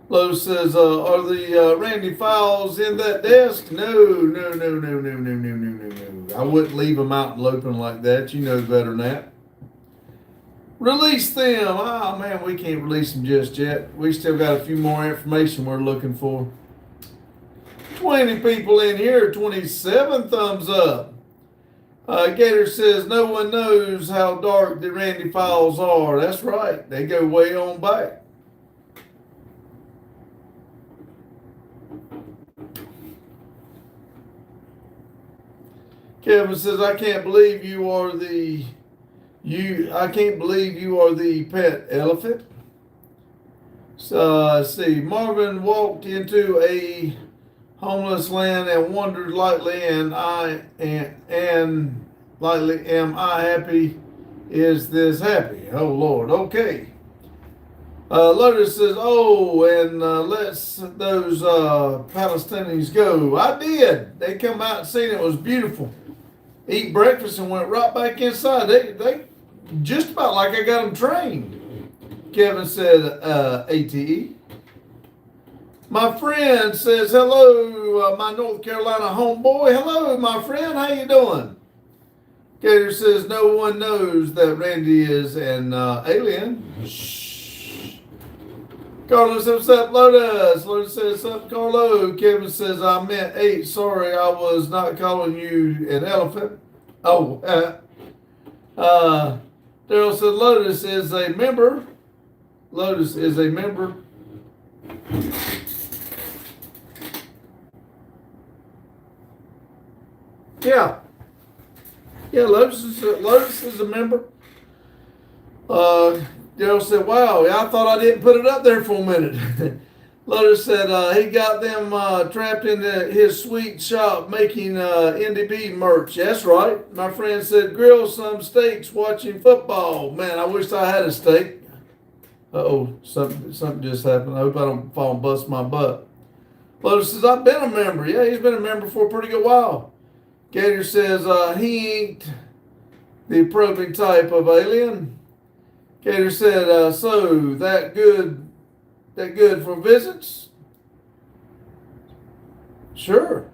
Lowe's says, are the Randy files in that desk? No. I wouldn't leave them out in the open like that. You know better than that. Release them. Oh man, we can't release them just yet. We still got a few more information we're looking for. 20 people in here, 27 thumbs up. Gator says, no one knows how dark the Randy files are. That's right. They go way on back. Kevin says, I can't believe you are the pet elephant. So let's see. Marvin walked into a homeless land and wondered lightly, am I happy? Is this happy? Oh Lord. Okay. Lotus says, oh, and let's those Palestinians go. I did. They come out and seen it was beautiful. Eat breakfast and went right back inside. They just about like I got them trained. Kevin said, ATE. My friend says, hello, my North Carolina homeboy. Hello, my friend. How you doing? Gator says, no one knows that Randy is an alien. Shh. Carlos says, what's up, Lotus? Lotus says, what's up, Carlo? Kevin says, I meant 8. Sorry, I was not calling you an elephant. Oh, Daryl said, Lotus is a member. Lotus is a member. Yeah. Yeah, Lotus is a member. Daryl said, wow, I thought I didn't put it up there for a minute. Lotus said he got them trapped in his sweet shop making NDB merch. That's right. My friend said, grill some steaks watching football. Man, I wish I had a steak. Uh-oh, something just happened. I hope I don't fall and bust my butt. Lotus says, I've been a member. Yeah, he's been a member for a pretty good while. Gator says, he ain't the appropriate type of alien. Gator said, so that good for visits? Sure.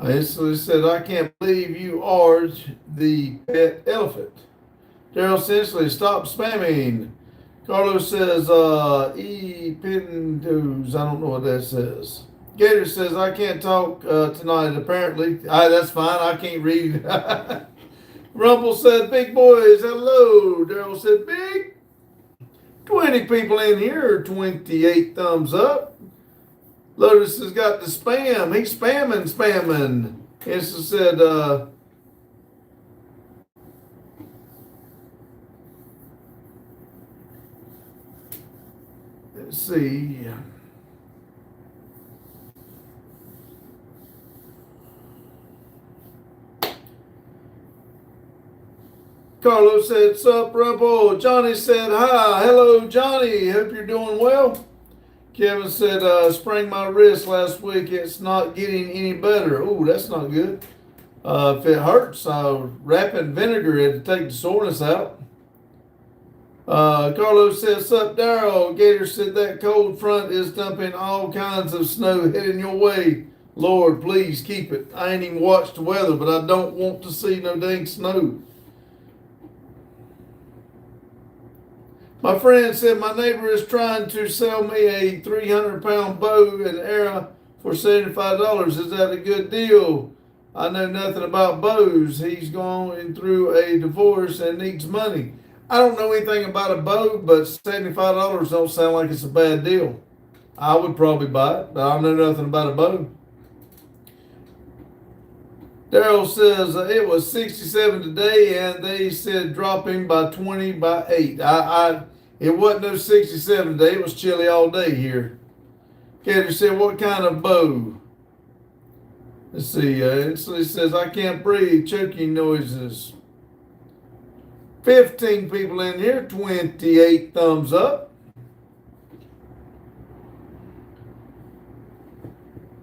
He said, I can't believe you are the pet elephant. Daryl Sensley, stop spamming. Carlos says, Pintos, I don't know what that says. Gator says, I can't talk tonight, apparently. That's fine, I can't read. Rumble said, big boys, hello. Daryl said, big. 20 people in here, 28 thumbs up. Lotus has got the spam. He's spamming. Insta said, let's see. Carlos said, sup, Rumble. Johnny said, hi. Hello, Johnny. Hope you're doing well. Kevin said, sprained my wrist last week. It's not getting any better. Oh, that's not good. If it hurts, wrap it in vinegar it to take the soreness out. Carlos says, sup, Daryl. Gator said that cold front is dumping all kinds of snow heading your way. Lord, please keep it. I ain't even watched the weather, but I don't want to see no dang snow. My friend said my neighbor is trying to sell me a 300-pound bow and arrow for $75. Is that a good deal? I know nothing about bows. He's going through a divorce and needs money. I don't know anything about a bow, but $75 don't sound like it's a bad deal. I would probably buy it, but I know nothing about a bow. Daryl says it was 67 today, and they said dropping by 20 by 8. It wasn't no 67 today. It was chilly all day here. Gator said, what kind of bow? Let's see. It says, I can't breathe, choking noises. 15 people in here, 28 thumbs up.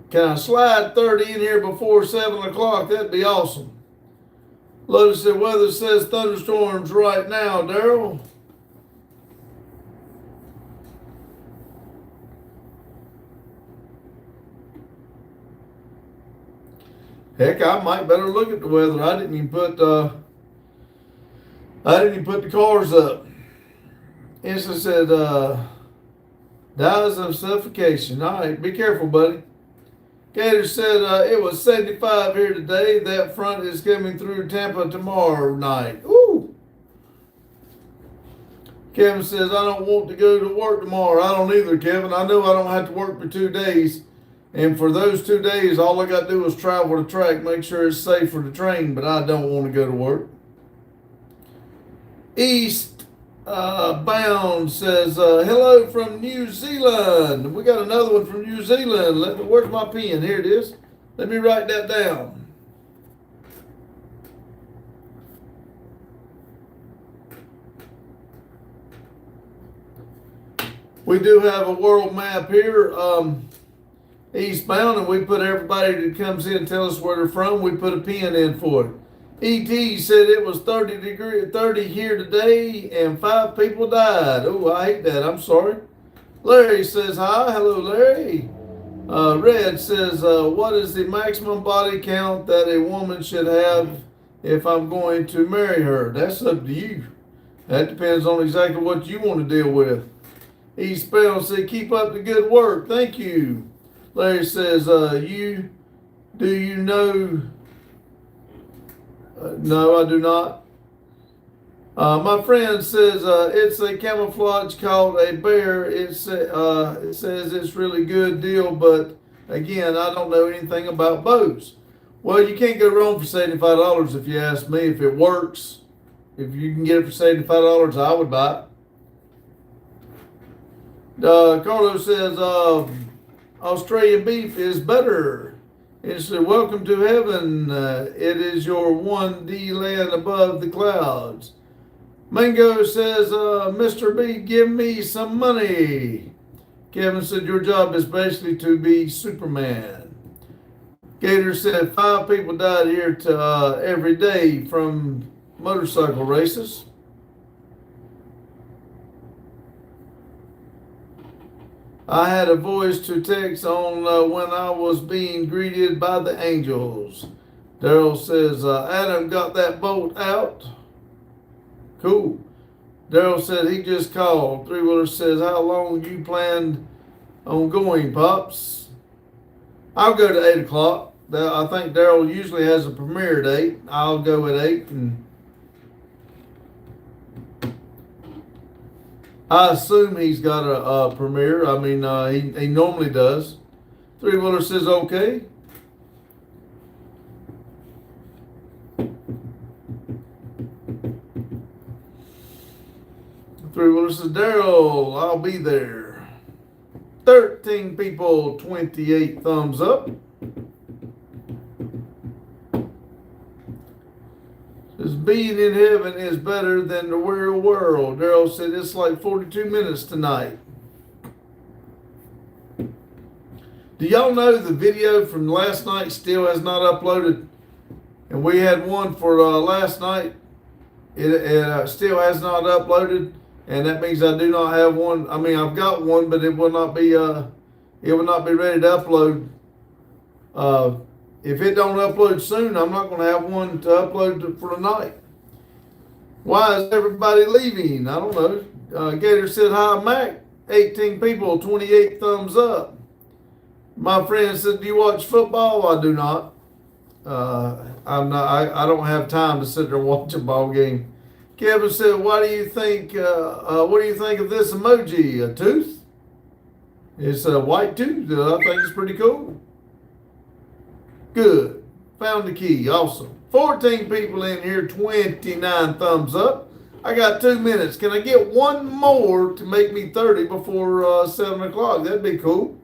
Can I slide 30 in here before 7 o'clock? That'd be awesome. Lotus said, weather says thunderstorms right now, Daryl. Heck, I might better look at the weather. I didn't even put the cars up. Instant said, dies of suffocation. All right, be careful, buddy. Gator said it was 75 here today. That front is coming through Tampa tomorrow night. Ooh. Kevin says, I don't want to go to work tomorrow. I don't either, Kevin. I know I don't have to work for 2 days. And for those 2 days, all I got to do is travel the track, make sure it's safe for the train, but I don't want to go to work. East Bound says, hello from New Zealand. We got another one from New Zealand. Where's my pen? Here it is. Let me write that down. We do have a world map here. Eastbound, and we put everybody that comes in and tell us where they're from, we put a pin in for it. ET said it was 30 here today and 5 people died. Oh, I hate that. I'm sorry. Larry says hi. Hello, Larry. Red says, what is the maximum body count that a woman should have if I'm going to marry her? That's up to you. That depends on exactly what you want to deal with. Eastbound said, keep up the good work. Thank you. Larry says, do you know? No, I do not. My friend says, it's a camouflage called a bear. It says it's really good deal, but again, I don't know anything about bows. Well, you can't go wrong for $75 if you ask me. If it works, if you can get it for $75, I would buy it. Carlos says, Australian beef is better. It said, welcome to heaven. It is your 1D land above the clouds. Mango says, Mr. B, give me some money. Kevin said, your job is basically to be Superman. Gator said, 5 people died here every day from motorcycle races. I had a voice to text on when I was being greeted by the angels. Daryl says, Adam got that bolt out. Cool. Daryl said he just called. Three Wheeler says, how long you planned on going, Pops? I'll go to 8 o'clock. I think Daryl usually has a premiere at 8. I'll go at 8 and I assume he's got a premiere. I mean, he normally does. Three Wheeler says, okay. Three Wheeler says, Daryl, I'll be there. 13 people, 28 thumbs up. Says, being in heaven is better than the real world. Daryl said it's like 42 minutes tonight. Do y'all know the video from last night still has not uploaded? And we had one for last night. It still has not uploaded, and that means I do not have one. I mean, I've got one, but it will not be ready to upload. If it don't upload soon, I'm not going to have one to upload for tonight. Why is everybody leaving? I don't know. Gator said, hi, Mac. 18 people, 28 thumbs up. My friend said, do you watch football? I do not. I don't have time to sit there and watch a ball game. Kevin said, what do you think of this emoji? A tooth? It's a white tooth. I think it's pretty cool. Good. Found the key. Awesome. 14 people in here, 29 thumbs up. I got 2 minutes. Can I get one more to make me 30 before 7 o'clock? That'd be cool.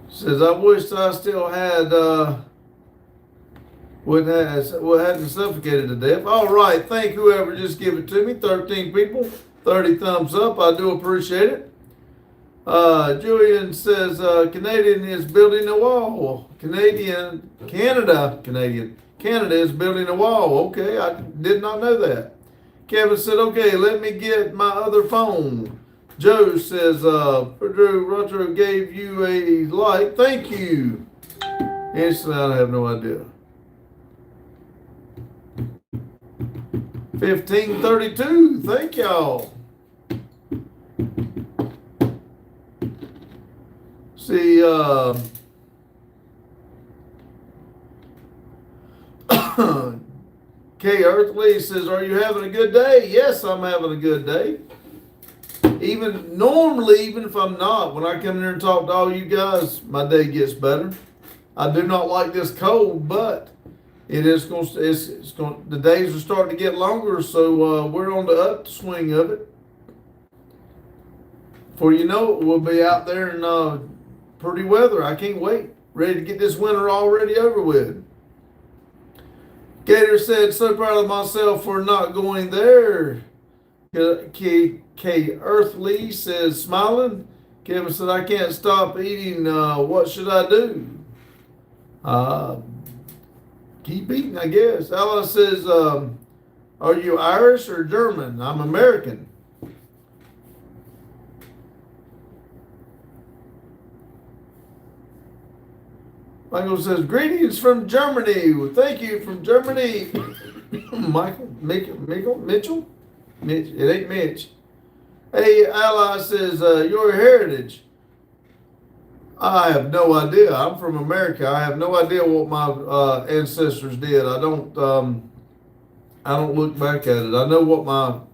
Says, I wish I still had, hadn't suffocated to death. All right, thank whoever just give it to me. 13 people, 30 thumbs up. I do appreciate it. Julian says Canadian is building a wall. Canada is building a wall. Okay, I did not know that. Kevin said, okay, let me get my other phone. Joe says, Pedro Retro gave you a like. Thank you. Instantly, I have no idea. 1532. Thank y'all. See, K. Earthly says, are you having a good day? Yes, I'm having a good day. Even if I'm not, when I come in here and talk to all you guys, my day gets better. I do not like this cold, but it is going. It's going. The days are starting to get longer, so we're on the upswing of it. For you know it, we'll be out there in pretty weather. I can't wait. Ready to get this winter already over with. Gator said, so proud of myself for not going there. K. Earthly says, smiling. Kevin said, I can't stop eating. What should I do? Keep eating, I guess. Ella says, are you Irish or German? I'm American. Michael says, greetings from Germany. Well, thank you from Germany. Mitchell? Mitch, it ain't Mitch. Hey, Ally says, your heritage. I have no idea. I'm from America. I have no idea what my ancestors did. I don't look back at it. I know what all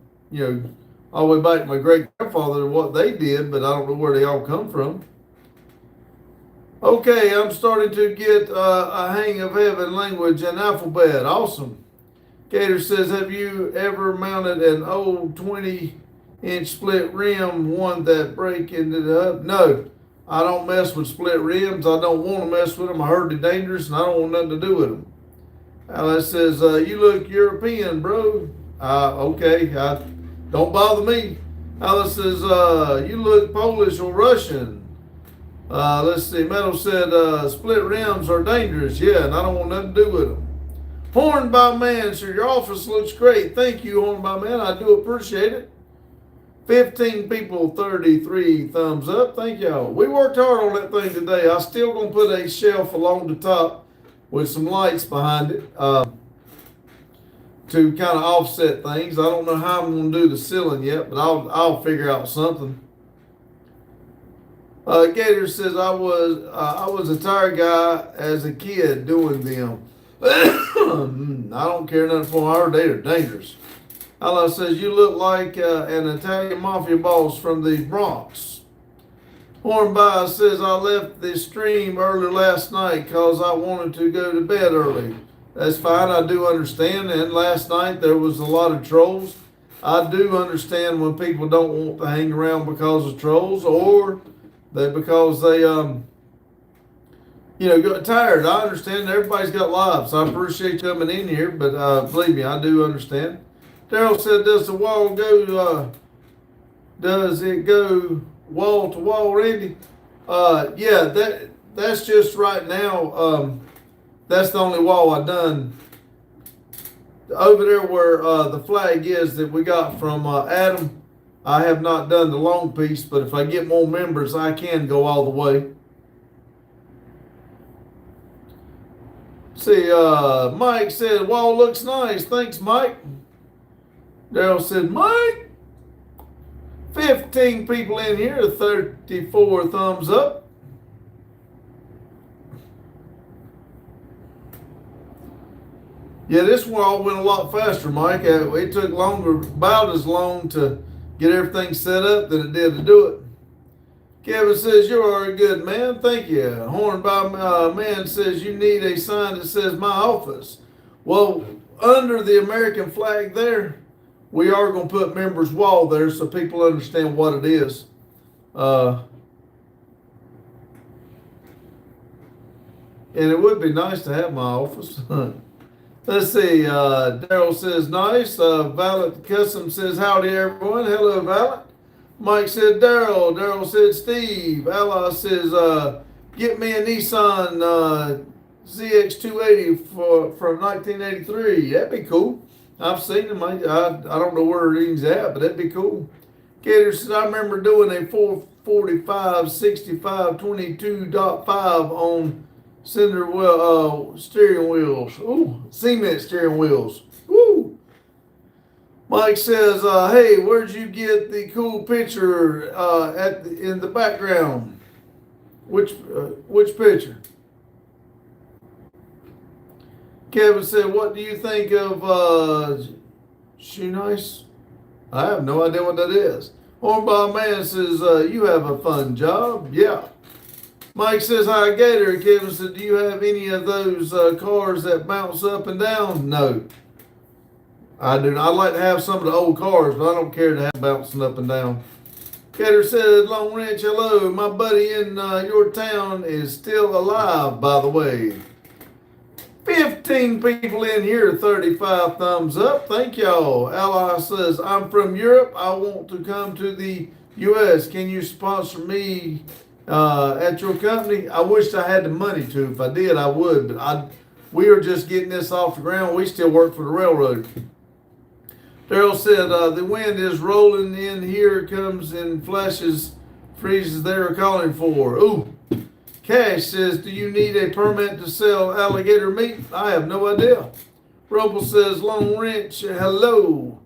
the way back to my great grandfather and what they did, but I don't know where they all come from. Okay, I'm starting to get a hang of heaven language and alphabet. Awesome. Gator says, have you ever mounted an old 20-inch split rim, one that break into the hub? No, I don't mess with split rims. I don't want to mess with them. I heard they're dangerous, and I don't want nothing to do with them. Alice says, you look European, bro. Okay, don't bother me. Alice says, you look Polish or Russian. Let's see. Metal said, split rims are dangerous. Yeah, and I don't want nothing to do with them. Horn by Man, sir, your office looks great. Thank you, Horn by Man. I do appreciate it. 15 people, 33 thumbs up. Thank y'all. We worked hard on that thing today. I still gonna put a shelf along the top with some lights behind it to kind of offset things. I don't know how I'm gonna do the ceiling yet, but I'll figure out something. Gator says I was a tire guy as a kid doing them. I don't care nothing for them. I heard they are dangerous. Allah says you look like an Italian mafia boss from the Bronx. Hornby says I left the stream early last night because I wanted to go to bed early. That's fine. I do understand. And last night there was a lot of trolls. I do understand when people don't want to hang around because of trolls or because they got tired. I understand everybody's got lives. I appreciate you coming in here, but believe me, I do understand. Daryl said, does the wall go, does it go wall to wall, Randy? Yeah, that's just right now. That's the only wall I've done. Over there where the flag is that we got from Adam, I have not done the long piece, but if I get more members, I can go all the way. See, Mike said, wall looks nice. Thanks, Mike. Daryl said, Mike. 15 people in here, 34 thumbs up. Yeah, this wall went a lot faster, Mike. It took about as long to get everything set up than it did to do it. Kevin says, you are a good man. Thank you. Horn by Man says, you need a sign that says my office. Well, under the American flag there, we are going to put members wall there so people understand what it is. And it would be nice to have my office. Let's see. Daryl says, nice. Violet Custom says, howdy, everyone. Hello, Violet. Mike said Daryl. Daryl said Steve. Ally says, get me a Nissan ZX280 from 1983. That'd be cool. I've seen them. I don't know where he's at, but that'd be cool. Gator says, I remember doing a 445 65 22.5 on steering wheels. Ooh, cement steering wheels. Woo! Mike says, hey, where'd you get the cool picture in the background? Which picture? Kevin said, what do you think of Shoe Nice? I have no idea what that is. Hornball Man says, you have a fun job. Yeah. Mike says, hi, Gator. Kevin said, do you have any of those cars that bounce up and down? No. I do not. I like to have some of the old cars, but I don't care to have bouncing up and down. Gator said, Long Ranch, hello. My buddy in your town is still alive, by the way. 15 people in here, 35 thumbs up. Thank y'all. Ally says, I'm from Europe. I want to come to the U.S. Can you sponsor me at your company? I wish I had the money to. If I did, I would. But we are just getting this off the ground. We still work for the railroad. Daryl said, the wind is rolling in here, comes in flashes, freezes they're calling for. Ooh. Cash says, do you need a permit to sell alligator meat? I have no idea. Ropel says, Long Ranch, hello.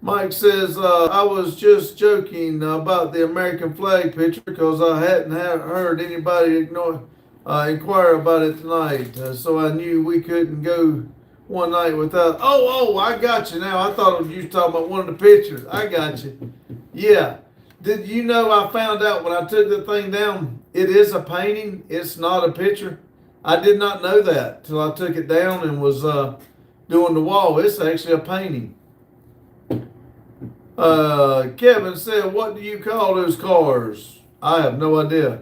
Mike says, I was just joking about the American flag picture because I hadn't heard anybody inquire about it tonight. So I knew we couldn't go one night without. Oh, I got you now. I thought you were talking about one of the pictures. I got you. Yeah. Did you know I found out when I took the thing down, it is a painting. It's not a picture. I did not know that till I took it down and was doing the wall. It's actually a painting. Kevin said, what do you call those cars? I have no idea.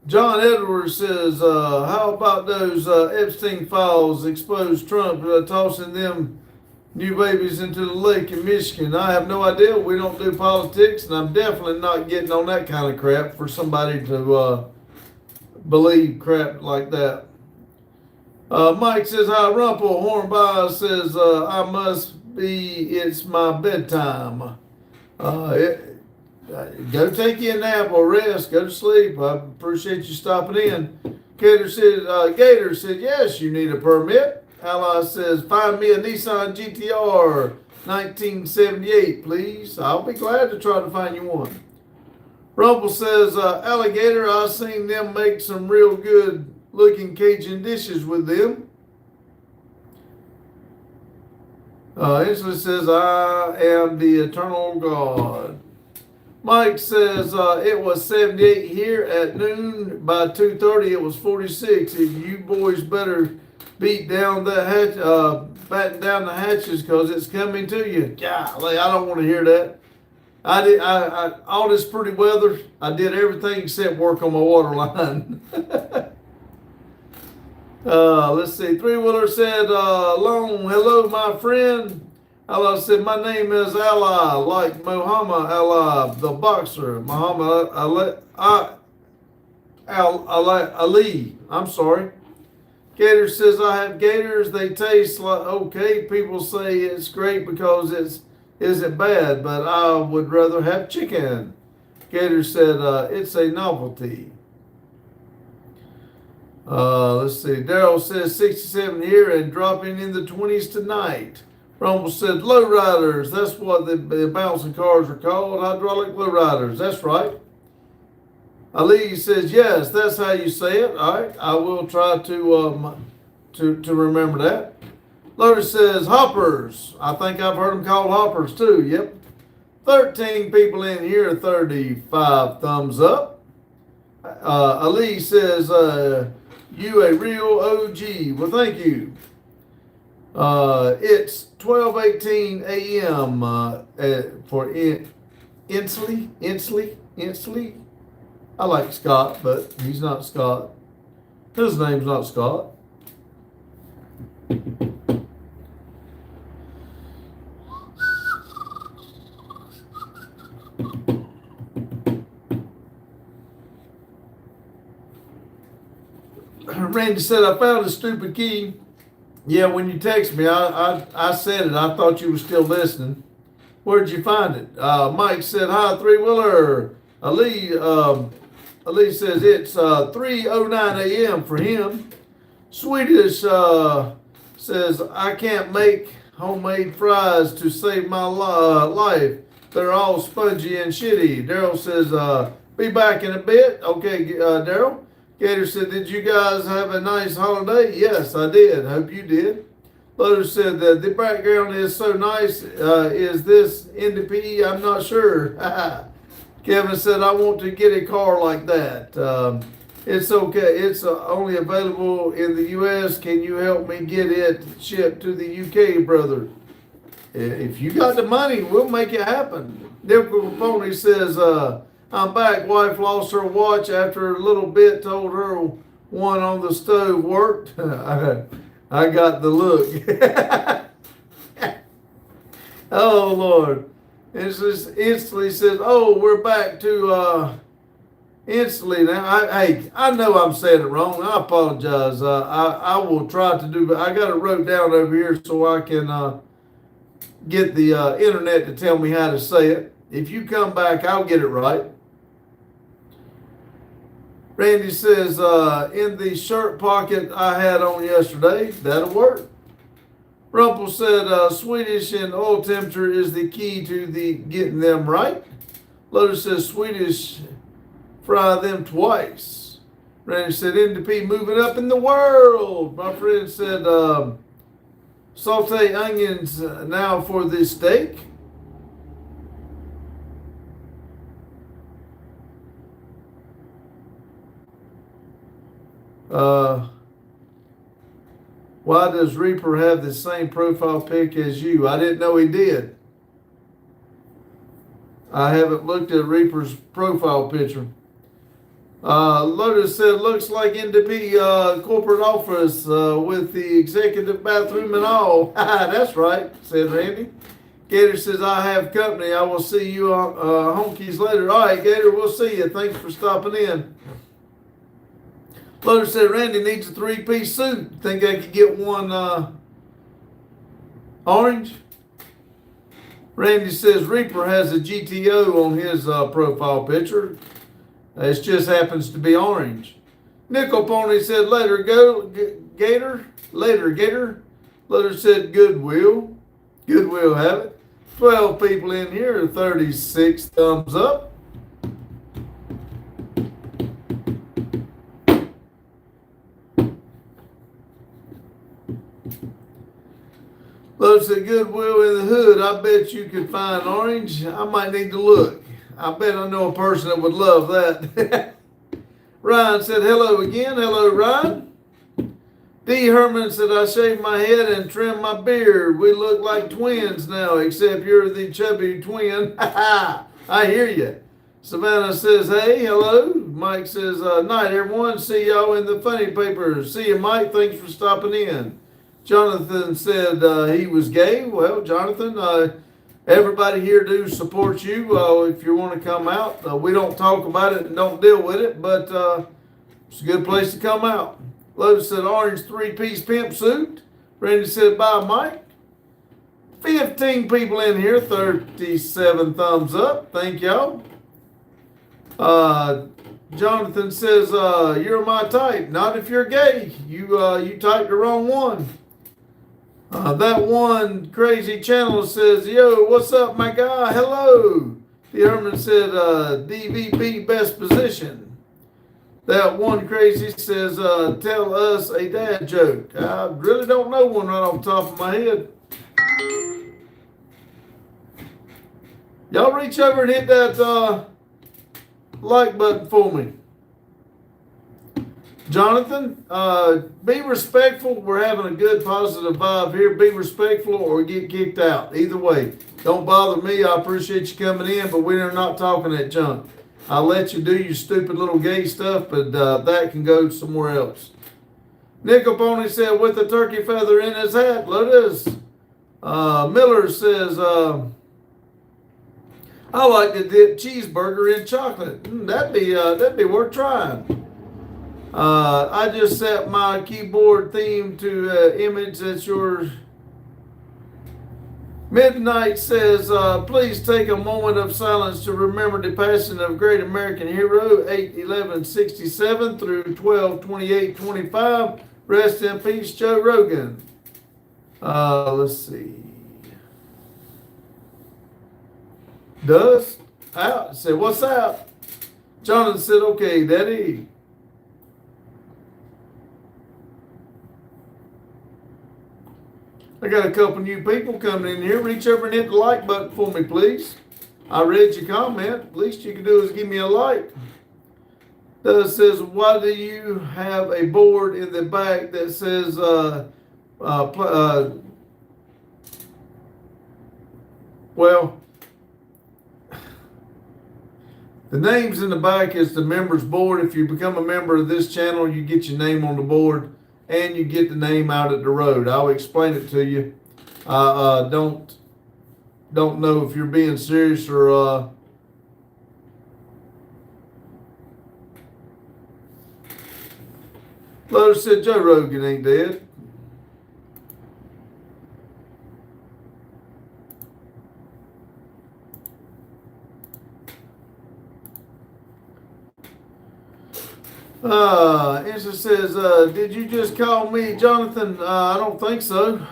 John Edwards says, how about those Epstein files expose Trump tossing them new babies into the lake in Michigan? I have no idea. We don't do politics, and I'm definitely not getting on that kind of crap for somebody to believe crap like that. Mike says, hi, Rumpel. Hornby says, I must be, it's my bedtime. Go take you a nap or rest. Go to sleep. I appreciate you stopping in. Gator said, yes, you need a permit. Ally says, find me a Nissan GTR 1978, please. I'll be glad to try to find you one. Rumpel says, alligator, I've seen them make some real good looking Cajun dishes with them. Inslee says, I am the eternal God. Mike says, it was 78 here at noon. By 2:30, it was 46. If you boys better beat down that hatch, batten down the hatches because it's coming to you. Golly, I don't want to hear that. I all this pretty weather, I did everything except work on my water line. Let's see. Three-wheeler said, Long, hello, my friend. Allah said, my name is Ally, like Muhammad Ali, the boxer. Muhammad Ali. I'm sorry. Gator says, I have gators. They taste like okay. People say it's great because it isn't bad, but I would rather have chicken. Gator said, it's a novelty. Let's see. Daryl says 67 here and dropping in the 20s tonight. Rumble said lowriders. That's what the bouncing cars are called. Hydraulic lowriders. That's right. Ali says yes. That's how you say it. All right. I will try to remember that. Lotus says hoppers. I think I've heard them called hoppers too. Yep. 13 people in here. 35 thumbs up. Ali says you a real OG. Well, thank you. It's 12:18 a.m. For Inslee. I like Scott, but he's not Scott. His name's not Scott. Randy said, I found a stupid key. Yeah, when you text me, I said it. I thought you were still listening. Where'd you find it? Mike said, hi, three-wheeler. Ali says it's 3:09 a.m. for him. Swedish says, I can't make homemade fries to save my life. They're all spongy and shitty. Daryl says, be back in a bit. Okay, Daryl. Gator said, did you guys have a nice holiday? Yes, I did. Hope you did. Lotus said that the background is so nice. Is this NDP? I'm not sure. Kevin said, I want to get a car like that. It's okay. It's only available in the U.S. Can you help me get it shipped to the U.K., brother? If you got the money, we'll make it happen. Nickel Pony says, I'm back. Wife lost her watch after a little bit. Told her one on the stove worked. I got the look. Oh, Lord. It's just instantly says, oh, we're back to instantly now. I know I'm saying it wrong. I apologize. I will try to do, but I got it wrote down over here so I can get the internet to tell me how to say it. If you come back, I'll get it right. Randy says, in the shirt pocket I had on yesterday, that'll work. Rumpel said, Swedish and oil temperature is the key to the getting them right. Lotus says, Swedish fry them twice. Randy said, NDP moving up in the world. My friend said, saute onions now for the steak. Why does Reaper have the same profile pic as you? I didn't know he did. I haven't looked at Reaper's profile picture. Lotus said, looks like NDP corporate office with the executive bathroom and all. That's right, said Randy. Gator says, I have company. I will see you on Honkies later. All right, Gator, we'll see you. Thanks for stopping in. Lotus said, Randy needs a three-piece suit. Think I could get one orange? Randy says, Reaper has a GTO on his profile picture. It just happens to be orange. Nickel Pony said, later, Gator. Later, Gator. Lotus said, Goodwill. Goodwill have it. 12 people in here, 36 thumbs up. Lotus said, Goodwill in the hood. I bet you could find orange. I might need to look. I bet I know a person that would love that. Ryan said, hello again. Hello, Ryan. D. Herman said, I shaved my head and trimmed my beard. We look like twins now, except you're the chubby twin. I hear you. Savannah says, hey, hello. Mike says, night, everyone. See y'all in the funny papers. See you, Mike. Thanks for stopping in. Jonathan said he was gay. Well, Jonathan, everybody here do support you if you want to come out. We don't talk about it and don't deal with it, but it's a good place to come out. Lotus said orange three-piece pimp suit. Randy said bye, Mike. 15 people in here, 37 thumbs up. Thank y'all. Jonathan says, you're my type. Not if you're gay. You typed the wrong one. That one crazy channel says, yo, what's up, my guy? Hello. The Herman said, DVP best position. That one crazy says, tell us a dad joke. I really don't know one right off the top of my head. Y'all reach over and hit that like button for me. Jonathan, be respectful. We're having a good positive vibe here. Be respectful or get kicked out. Either way. Don't bother me. I appreciate you coming in, but we're not talking that junk. I'll let you do your stupid little gay stuff, but that can go somewhere else. Nickel Pony said, with a turkey feather in his hat. Lotus. Miller says, I like to dip cheeseburger in chocolate. That'd be worth trying. I just set my keyboard theme to image that's yours. Midnight says, please take a moment of silence to remember the passing of great American hero, 8/11/67 through 12/28/25. Rest in peace, Joe Rogan. Let's see. Does out said, what's up? Jonathan said, okay, Daddy. I got a couple new people coming in here. Reach over and hit the like button for me, please. I read your comment. Least you can do is give me a like. Does says, why do you have a board in the back that says well, the names in the back is the members board. If you become a member of this channel, you get your name on the board and you get the name out at the road. I'll explain it to you. Don't know if you're being serious or Lotus said Joe Rogan ain't dead. Insta says, did you just call me Jonathan? I don't think so.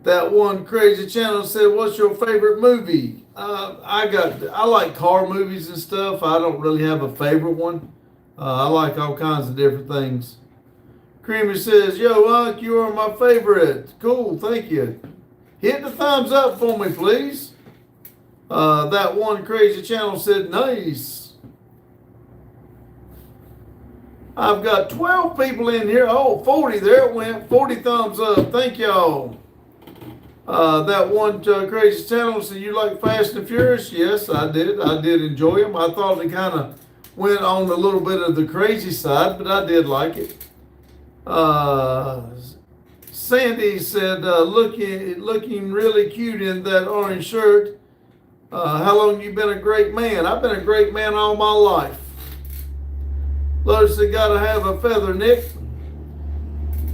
That one crazy channel said, what's your favorite movie? I like car movies and stuff. I don't really have a favorite one. I like all kinds of different things. Creamy says, yo, Unc, you are my favorite. Cool, thank you. Hit the thumbs up for me, please. That one crazy channel said, nice. I've got 12 people in here. Oh, 40, there it went. 40 thumbs up. Thank y'all. That one crazy channel said, you like Fast and Furious? Yes, I did. I did enjoy them. I thought it kind of went on a little bit of the crazy side, but I did like it. Sandy said, looking really cute in that orange shirt. How long you been a great man? I've been a great man all my life. Lotus said, gotta have a feather, Nick.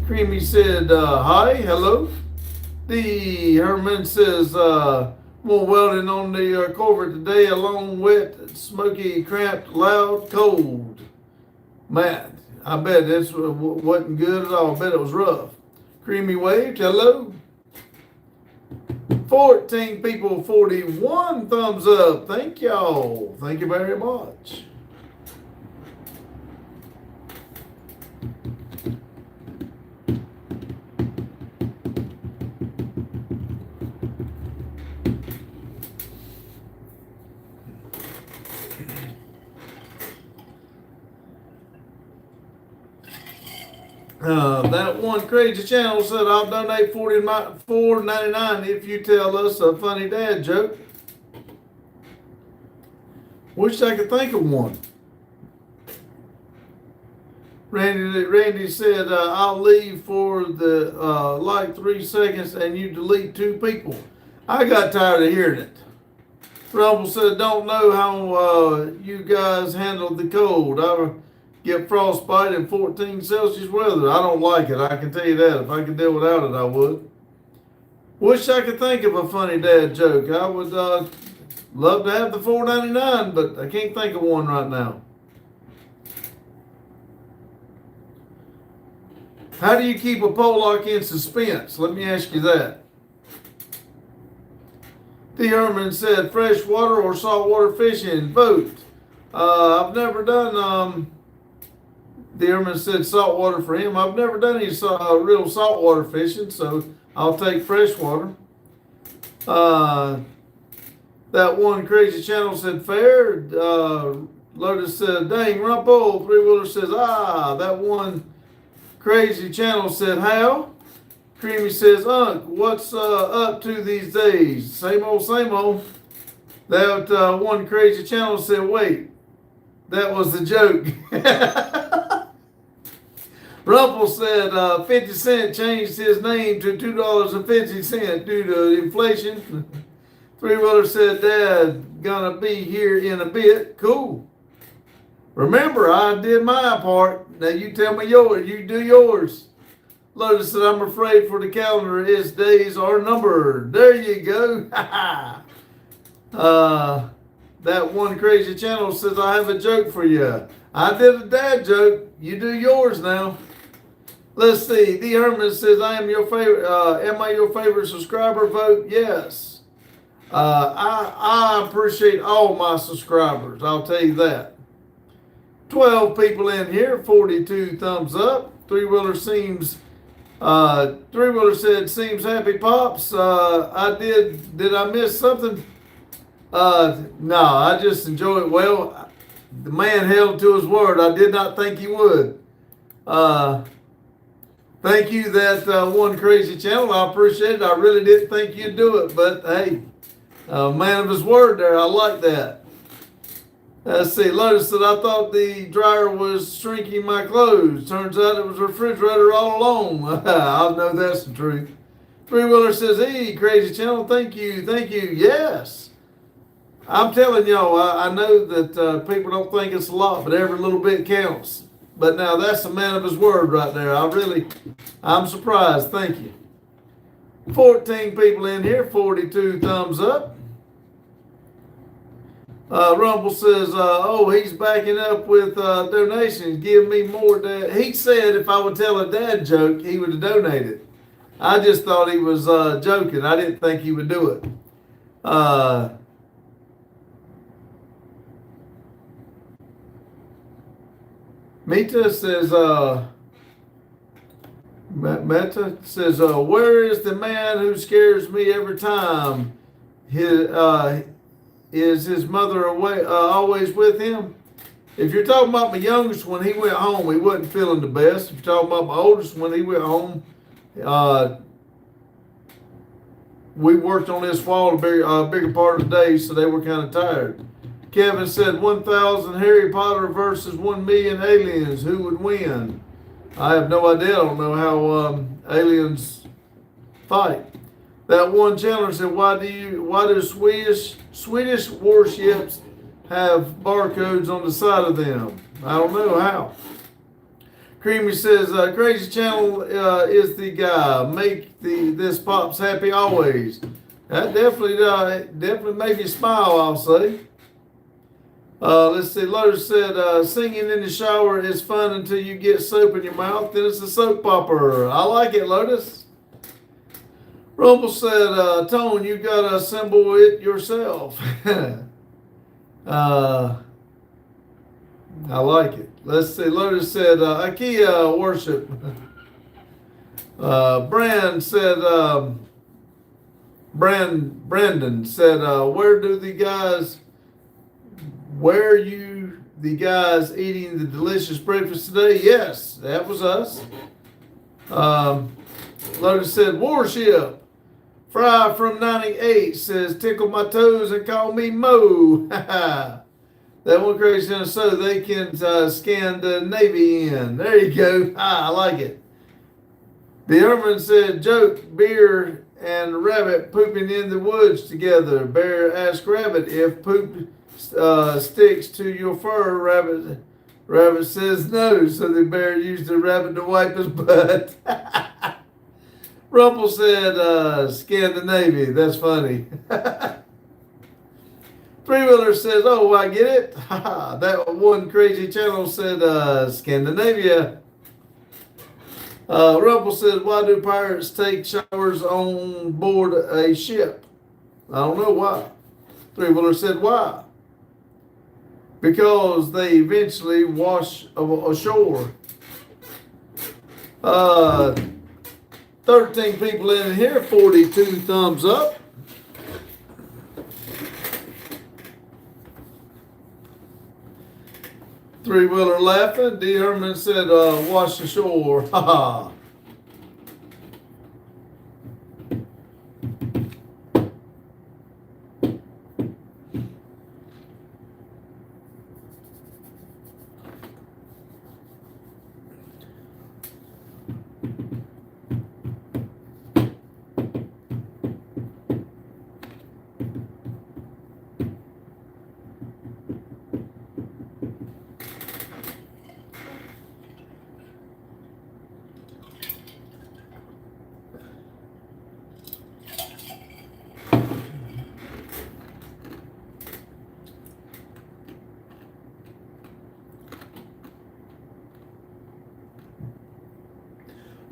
Creamy said, hi, hello. D. Herman says, more welding on the Corvette today, a long, wet, smoky, cramped, loud, cold. Matt, I bet this wasn't good at all. I bet it was rough. Creamy waved, hello. 14 people, 41 thumbs up. Thank y'all. Thank you very much. That one crazy channel said, I'll donate $4.99 if you tell us a funny dad joke. Wish I could think of one. Randy said, I'll leave for the like 3 seconds and you delete 2 people. I got tired of hearing it. Rumble said, don't know how you guys handled the cold. I get frostbite in 14 Celsius weather. I don't like it. I can tell you that. If I could deal without it, I would. Wish I could think of a funny dad joke. I would love to have the $4.99, but I can't think of one right now. How do you keep a Pollock in suspense? Let me ask you that. D. Herman said, freshwater or saltwater fishing? Both. I've never done... Dearman said saltwater for him. I've never done any real saltwater fishing, so I'll take freshwater. That one crazy channel said fair. Lotus said, dang, Rumpo. Three Wheeler says, that one crazy channel said how. Creamy says, Unc, what's up to these days? Same old, same old. That one crazy channel said, wait, that was the joke. Rumpel said 50 Cent changed his name to $2.50 due to inflation. Three Wheeler said, Dad, gonna be here in a bit. Cool. Remember, I did my part. Now you tell me yours. You do yours. Lotus said, I'm afraid for the calendar, its days are numbered. There you go. That one crazy channel says, I have a joke for you. I did a dad joke. You do yours now. Let's see. D. Herman says, I am your favorite. Am I your favorite subscriber? Vote yes. I appreciate all my subscribers. I'll tell you that. 12 people in here, 42 thumbs up. Three Wheeler seems, Three Wheeler said, seems happy, Pops. Did I miss something? No, I just enjoy it. Well, the man held to his word. I did not think he would. Thank you, that one crazy channel. I appreciate it. I really didn't think you'd do it, but hey, man of his word there. I like that. Let's see. Lotus said, I thought the dryer was shrinking my clothes. Turns out it was a refrigerator all along. I know that's the truth. Three Wheeler says, hey, crazy channel. Thank you. Thank you. Yes. I'm telling y'all, I know that people don't think it's a lot, but every little bit counts. But now that's a man of his word right there. I'm surprised. Thank you. 14 people in here, 42 thumbs up. Rumble says, oh, he's backing up with donations. Give me more. He said if I would tell a dad joke, he would have donated. I just thought he was joking. I didn't think he would do it. Meta says, Meta says, where is the man who scares me every time? Is his mother away, always with him? If you're talking about my youngest one, he went home. He wasn't feeling the best. If you're talking about my oldest one, he went home. We worked on this fall a bigger part of the day, so they were kind of tired. Kevin said 1,000 Harry Potter versus 1 million aliens. Who would win? I have no idea. I don't know how aliens fight. That one channel said, why do Swedish warships have barcodes on the side of them? I don't know how. Creamy says, crazy channel is the guy. Make this Pops happy always. That definitely made me smile, I'll say. Let's see. Lotus said, singing in the shower is fun until you get soap in your mouth. Then it's a soap opera. I like it, Lotus. Rumble said, Tone, you got to assemble it yourself. I like it. Let's see. Lotus said, IKEA worship. Brandon said, where you the guys eating the delicious breakfast today? Yes, that was us. Lotus said, Warship. Fry from 98 says, tickle my toes and call me Mo. That one crazy, so they can scan the Navy in. There you go. I like it. The Herman said, joke, bear and rabbit pooping in the woods together. Bear asked rabbit if poop sticks to your fur. Rabbit says no, so the bear used the rabbit to wipe his butt. Rumple said, Scandinavia. That's funny. Three Wheeler says, oh, I get it. That one crazy channel said, Scandinavia. Rumple said, why do pirates take showers on board a ship? I don't know why. Three Wheeler said, why? Because they eventually wash ashore. 13 people in here, 42 thumbs up. Three Wheeler laughing. D. Herman said, wash ashore. Ha ha.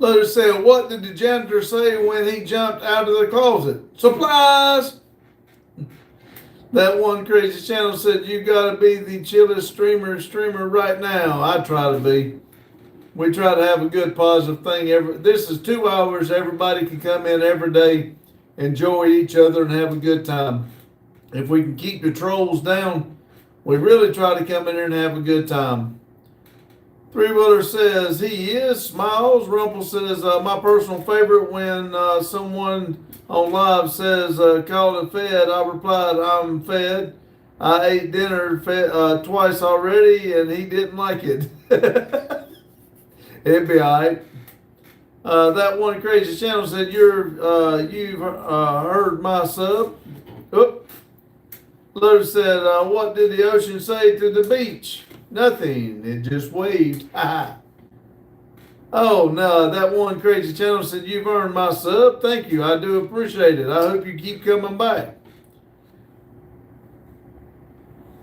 Lotus said, what did the janitor say when he jumped out of the closet? Supplies! That one crazy channel said, you gotta be the chillest streamer right now. I try to be. We try to have a good positive thing. This is 2 hours. Everybody can come in every day, enjoy each other, and have a good time. If we can keep the trolls down, we really try to come in here and have a good time. Three Wheeler says he is smiles. Rumple says my personal favorite when someone on live says called and fed. I replied I'm fed. I ate dinner twice already and he didn't like it. It'd be alright. That one crazy channel said you've heard my sub. Oop. Lotus said what did the ocean say to the beach? Nothing. It just waved. Oh, no. That one crazy channel said, you've earned my sub. Thank you. I do appreciate it. I hope you keep coming back.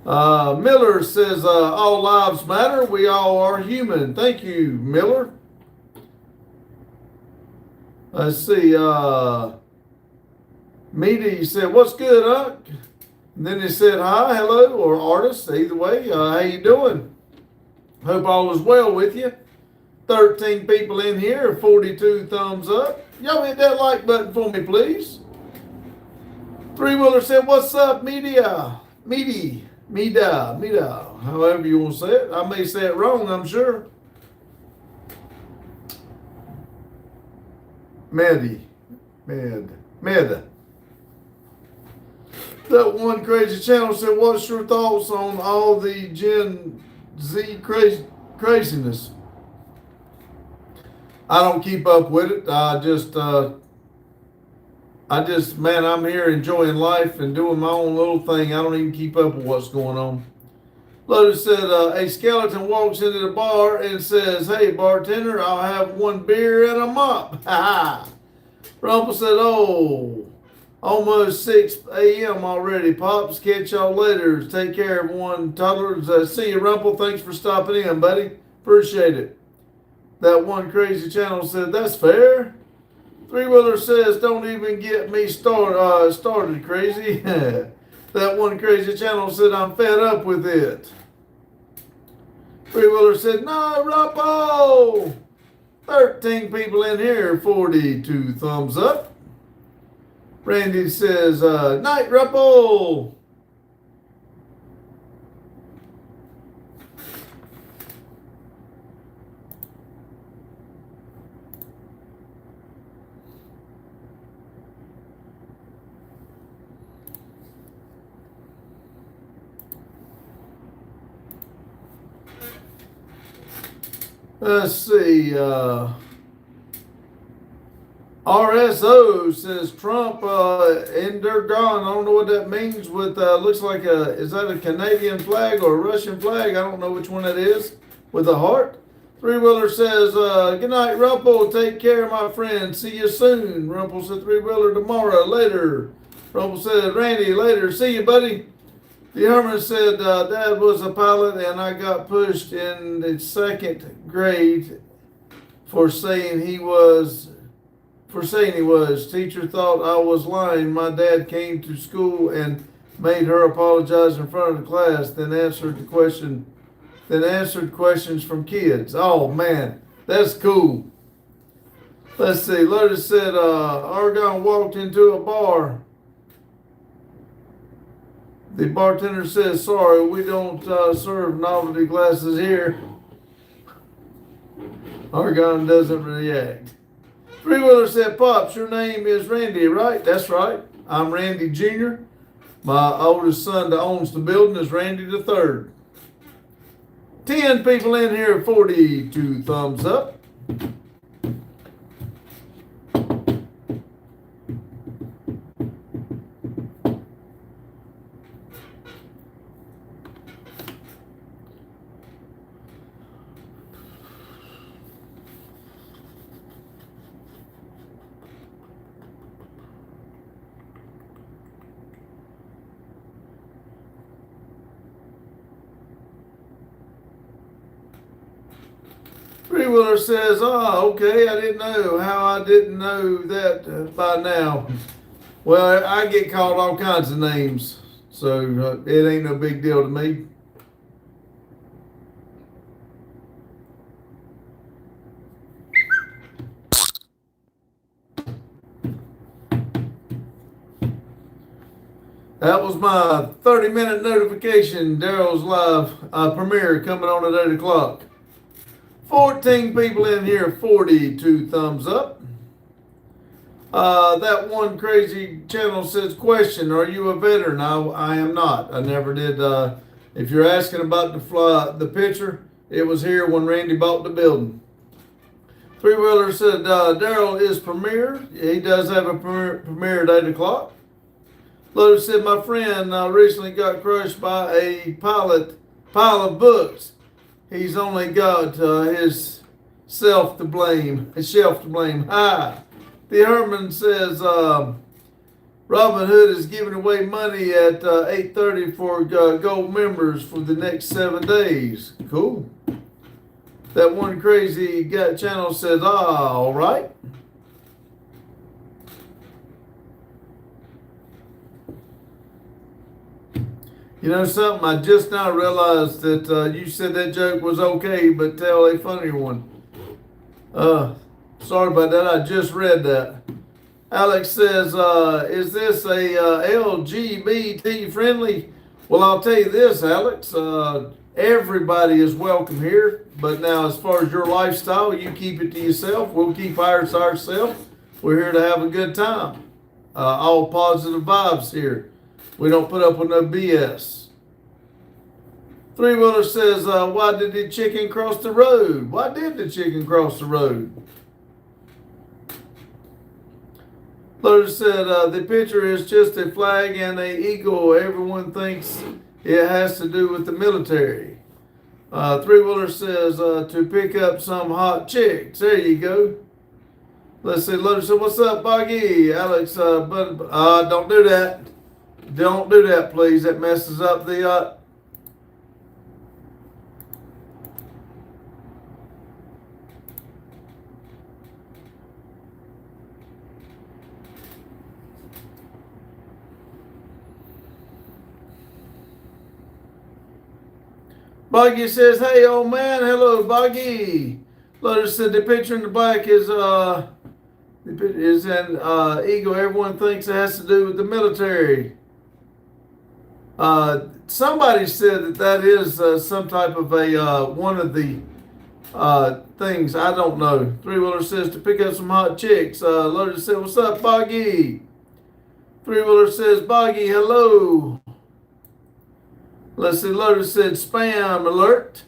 Miller says, all lives matter. We all are human. Thank you, Miller. Let's see. Meaty said, what's good, Unc? And then he said, hi, hello, or artist, either way. How you doing? Hope all is well with you. 13 people in here, 42 thumbs up. Y'all hit that like button for me, please. Three Wheeler said, what's up, media? Media. However you want to say it. I may say it wrong, I'm sure. Meda. That one crazy channel said, what's your thoughts on all the Gen Z craziness? I don't keep up with it. I just, man, I'm here enjoying life and doing my own little thing. I don't even keep up with what's going on. Lotus said, a skeleton walks into the bar and says, hey, bartender, I'll have one beer and a mop. Ha ha. Rumple said, oh, almost 6 a.m. already. Pops, catch y'all later. Take care, everyone. Toddlers, see you, Rumple. Thanks for stopping in, buddy. Appreciate it. That one crazy channel said, that's fair. Three Wheeler says, don't even get me started, crazy. That one crazy channel said, I'm fed up with it. Three Wheeler said, no, Rumple. 13 people in here, 42 thumbs up. Randy says, night, Rumple. Let's see. RSO says Trump and they're gone. I don't know what that means. With looks like is that a Canadian flag or a Russian flag? I don't know which one that is. With a heart. Three Wheeler says, good night, Rumple. Take care, my friend. See you soon. Rumple said Three Wheeler tomorrow. Later. Rumple said, Randy, later. See you, buddy. The Herman said, Dad was a pilot and I got pushed in the 2nd grade for saying he was. Teacher thought I was lying. My dad came to school and made her apologize in front of the class, then answered questions from kids. Oh man, that's cool. Let's see. Lotus said, Argon walked into a bar. The bartender says, sorry, we don't serve novelty glasses here. Argon doesn't react. Three Wheeler said, Pops, your name is Randy, right? That's right. I'm Randy Jr. My oldest son that owns the building is Randy the third. 10 people in here, 42 thumbs up. Three Wheeler says, "Oh, okay. I didn't know how I didn't know that by now." Well, I get called all kinds of names, so it ain't no big deal to me. That was my 30-minute notification. Daryl's live premiere coming on at 8 o'clock. 14 people in here, 42 thumbs up. That one crazy channel says, question, are you a veteran? I am not. I never did. If you're asking about the picture, it was here when Randy bought the building. Three Wheeler said, Daryl is premier. He does have a premiere at 8 o'clock. Lotus said, my friend recently got crushed by a pile of books. He's only got his shelf to blame. Hi. The Herman says, Robin Hood is giving away money at 8:30 for gold members for the next 7 days. Cool. That one crazy guy channel says, all right. You know something? I just now realized that you said that joke was okay, but tell a funnier one. Sorry about that. I just read that. Alex says, is this a LGBT friendly? Well, I'll tell you this, Alex. Everybody is welcome here. But now, as far as your lifestyle, you keep it to yourself. We'll keep ours to ourselves. We're here to have a good time. All positive vibes here. We don't put up with no BS. Three Wheeler says, why did the chicken cross the road? Why did the chicken cross the road? Lotus said, the picture is just a flag and an eagle. Everyone thinks it has to do with the military. Three Wheeler says, to pick up some hot chicks. There you go. Let's see. Lotus said, what's up, Boggy? Alex, don't do that. Don't do that, please. That messes up the... Boggy says, hey, old man. Hello, Boggy. Lotus said, the picture in the back is an eagle. Everyone thinks it has to do with the military. Somebody said that is some type of a one of the things. I don't know. Three Wheeler says to pick up some hot chicks. Lotus said, what's up, Boggy? Three Wheeler says, Boggy, hello. Let's see. Lotus said, spam alert.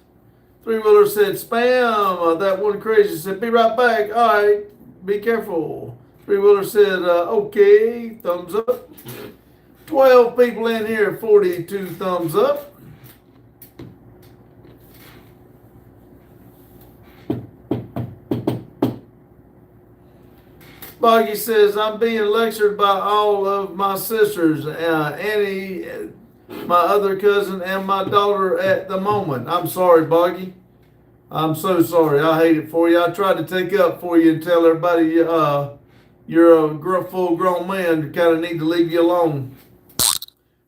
Three Wheeler said, spam. That one crazy said, be right back. All right, be careful. Three Wheeler said, okay, thumbs up. 12 people in here, 42 thumbs up. Boggy says, I'm being lectured by all of my sisters, Annie, my other cousin, and my daughter at the moment. I'm sorry, Boggy. I'm so sorry. I hate it for you. I tried to take up for you and tell everybody you're a full grown man. You kind of need to leave you alone.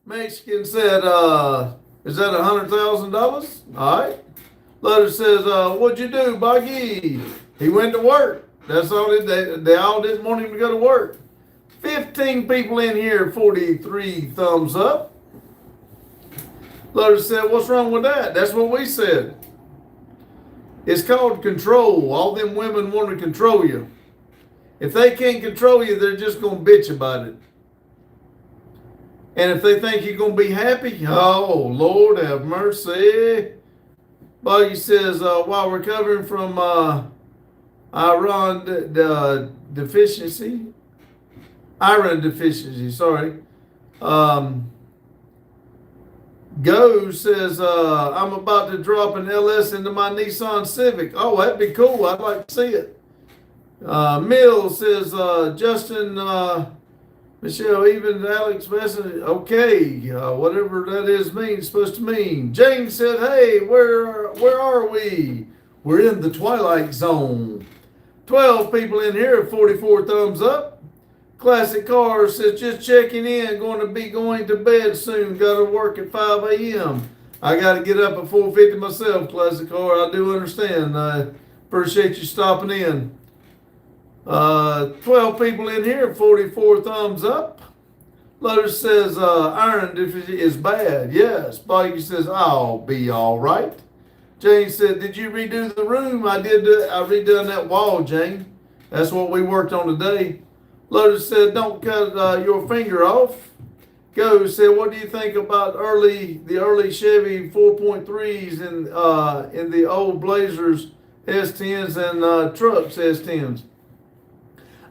Mexican said, is that $100,000? All right. Lotus says, what'd you do, Boggy? He went to work. That's all they all didn't want him to go to work. 15 people in here, 43 thumbs up. Lotus said, what's wrong with that? That's what we said. It's called control. All them women want to control you. If they can't control you, they're just going to bitch about it. And if they think you're going to be happy, oh, Lord have mercy. Boggy says, while recovering from iron deficiency, sorry. Go says, I'm about to drop an LS into my Nissan Civic. Oh, that'd be cool. I'd like to see it. Mills says, Justin, Michelle, even Alex Messon, okay, whatever that is means, supposed to mean. James said, hey, where are we? We're in the twilight zone. 12 people in here, 44 thumbs up. Classic Cars says, just checking in, going to be going to bed soon. Got to work at 5 a.m. I got to get up at 4:50 myself, Classic Car. I do understand. I appreciate you stopping in. 12 people in here, 44 thumbs up. Lotus says, iron is bad. Yes. Boggy says, I'll be all right. Jane said, did you redo the room? I did. I redone that wall, Jane. That's what we worked on today. Lotus said, don't cut your finger off. Go said, what do you think about the early Chevy 4.3s in the old Blazers S10s and trucks S10s?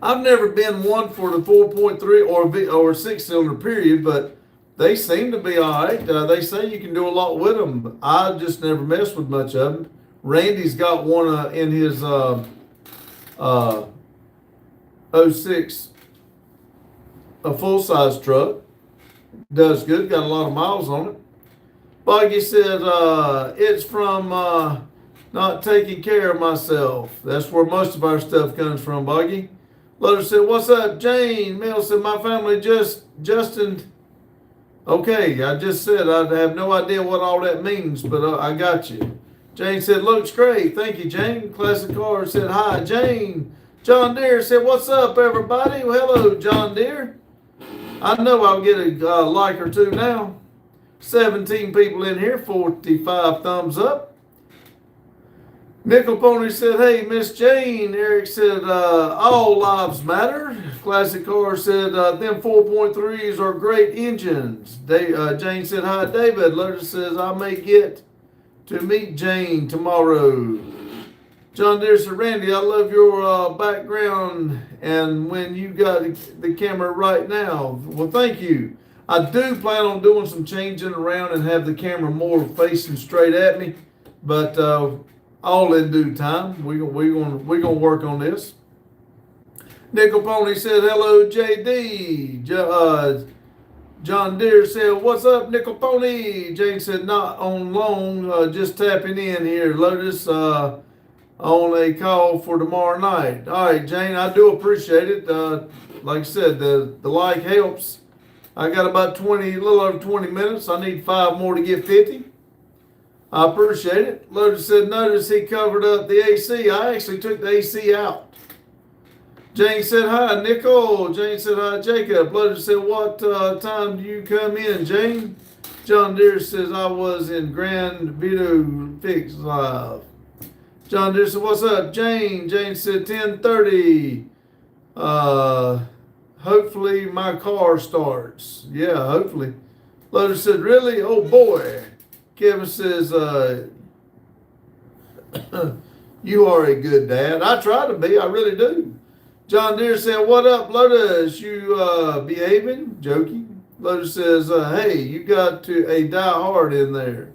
I've never been one for the 4.3 or 6-cylinder period, but they seem to be all right. They say you can do a lot with them. I just never messed with much of them. Randy's got one in his 06, a full-size truck. Does good, got a lot of miles on it. Boggy said, it's from not taking care of myself. That's where most of our stuff comes from, Boggy. Lotus said, what's up, Jane? Mel said, my family Justin. Okay, I just said I have no idea what all that means, but I got you. Jane said, looks great. Thank you, Jane. Classic Car said, hi, Jane. John Deere said, what's up, everybody? Well, hello, John Deere. I know I'll get a like or two now. 17 people in here, 45 thumbs up. Nickel Pony said, hey, Miss Jane. Eric said, all lives matter. Classic Car said, them 4.3s are great engines. Jane said, hi, David. Lotus says, I may get to meet Jane tomorrow. John Deere said, Randy, I love your background and when you got the camera right now. Well, thank you. I do plan on doing some changing around and have the camera more facing straight at me, but all in due time. We're gonna work on this. Nickel Pony said, hello, JD. John Deere said, what's up, Nickel Pony? Jane said, not on long, just tapping in here. Lotus, on a call for tomorrow night. All right, Jane, I do appreciate it. Like I said, the like helps. I got about a little over 20 minutes. I need 5 more to get 50. I appreciate it. Lotus said, notice he covered up the AC. I actually took the AC out. Jane said, hi, Nicole. Jane said, hi, Jacob. Lotus said, what time do you come in, Jane? John Deere says, I was in Grand Vito Fix Live. John Deere said, what's up, Jane? Jane said, 10:30. Hopefully my car starts. Yeah, hopefully. Lotus said, really? Oh, boy. Kevin says, you are a good dad. I try to be. I really do. John Deere said, what up, Lotus? You behaving? Joking. Lotus says, hey, you got a die hard in there.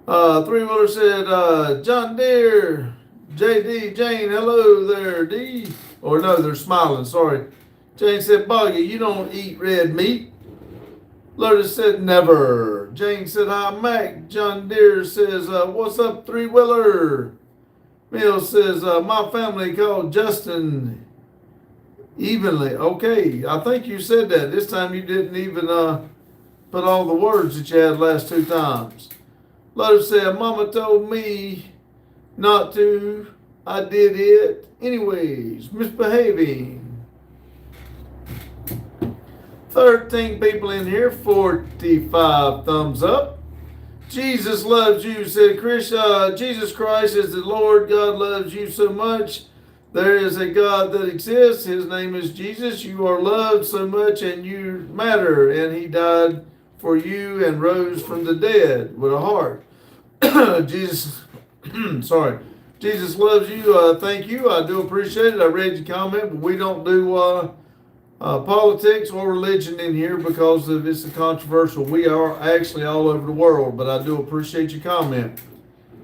Three-wheeler said, John Deere, JD, Jane, hello there, D. Or no, they're smiling, sorry. Jane said, Boggy, you don't eat red meat. Lotus said, never. Jane said, hi, Mac. John Deere says, what's up, three-wheeler? Mill says, my family called Justin evenly. Okay, I think you said that. This time you didn't even put all the words that you had last 2 times. Lotus said, Mama told me not to. I did it. Anyways, misbehaving. 13 people in here, 45 thumbs up. Jesus loves you, said Chris. Jesus Christ is the Lord. God loves you so much. There is a God that exists. His name is Jesus. You are loved so much and you matter. And he died for you and rose from the dead with a heart. Jesus, sorry. Jesus loves you. Thank you. I do appreciate it. I read your comment, but we don't do politics or religion in here because of it's a controversial. We are actually all over the world, but I do appreciate your comment.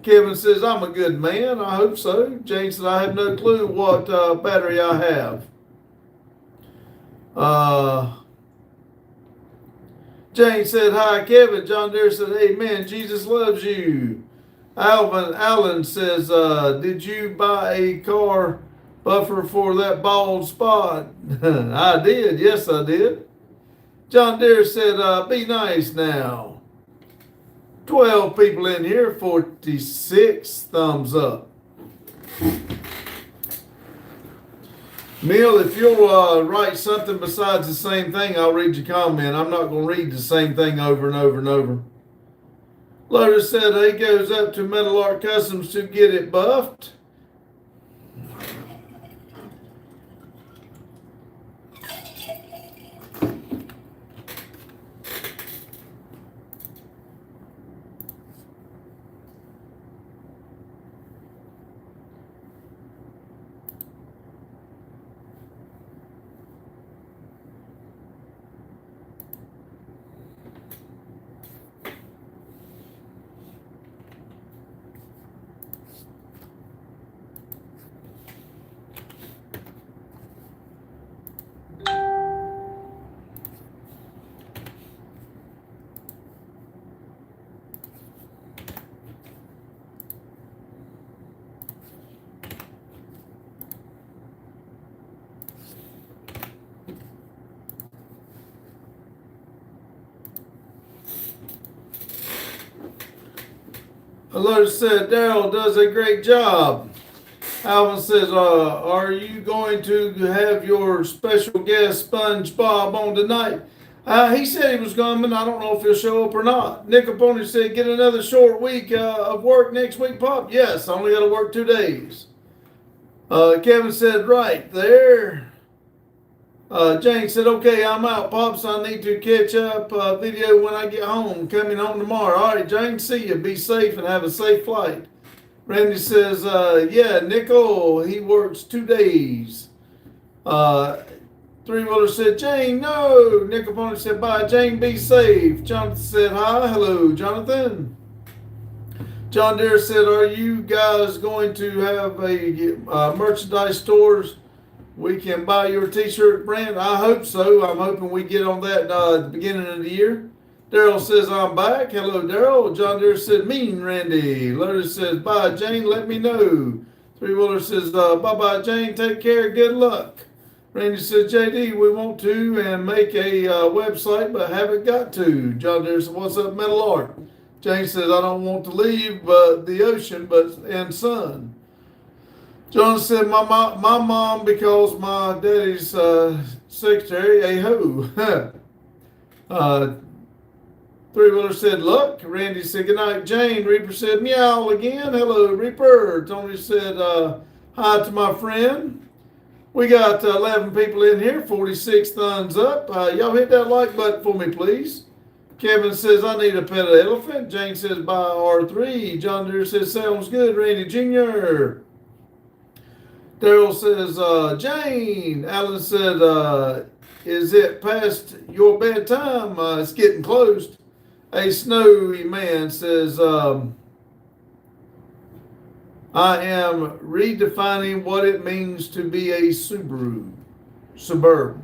Kevin says, I'm a good man. I hope so. Jane said, I have no clue what battery I have. Jane said, hi, Kevin. John Deere said, amen. Jesus loves you. Allen says, did you buy a car buffer for that bald spot? I did. Yes, I did. John Deere said, be nice now. 12 people in here, 46 thumbs up. Mill, if you'll write something besides the same thing, I'll read your comment. I'm not going to read the same thing over and over and over. Lotus said he goes up to Metal Art Customs to get it buffed. Lotus said Daryl does a great job. Alvin says, are you going to have your special guest SpongeBob on tonight? He said he was coming. I don't know if he'll show up or not. Nick Capone said, get another short week of work next week, Pop. Yes, I only got to work 2 days. Kevin said, right there. Jane said, okay, I'm out, Pops. I need to catch up video when I get home. Coming home tomorrow. All right, Jane, see you. Be safe and have a safe flight. Randy says, yeah, Nickel, he works 2 days. Three-wheeler said, Jane, no. Nickel Pony said, bye. Jane, be safe. Jonathan said, hi. Hello, Jonathan. John Deere said, are you guys going to have a merchandise stores we can buy your t-shirt brand? I hope so. I'm hoping we get on that at the beginning of the year. Daryl says, I'm back. Hello, Daryl. John Deere said, mean Randy. Lotus says, bye, Jane. Let me know. Three-wheeler says, bye-bye, Jane. Take care. Good luck. Randy says, JD, we want to and make a website, but haven't got to. John Deere says, what's up, Metal Art? Jane says, I don't want to leave but the ocean and sun. John said, my mom, because my daddy's secretary, a hoe. Three-wheeler said, look. Randy said, good night, Jane. Reaper said, meow again. Hello, Reaper. Tony said, hi to my friend. We got 11 people in here, 46 thumbs up. Y'all hit that like button for me, please. Kevin says, I need a pet elephant. Jane says, buy R3. John Deere says, sounds good, Randy Jr. Daryl says, Jane. Alan said, is it past your bedtime? It's getting close. A snowy man says, I am redefining what it means to be a Subaru. Subaru.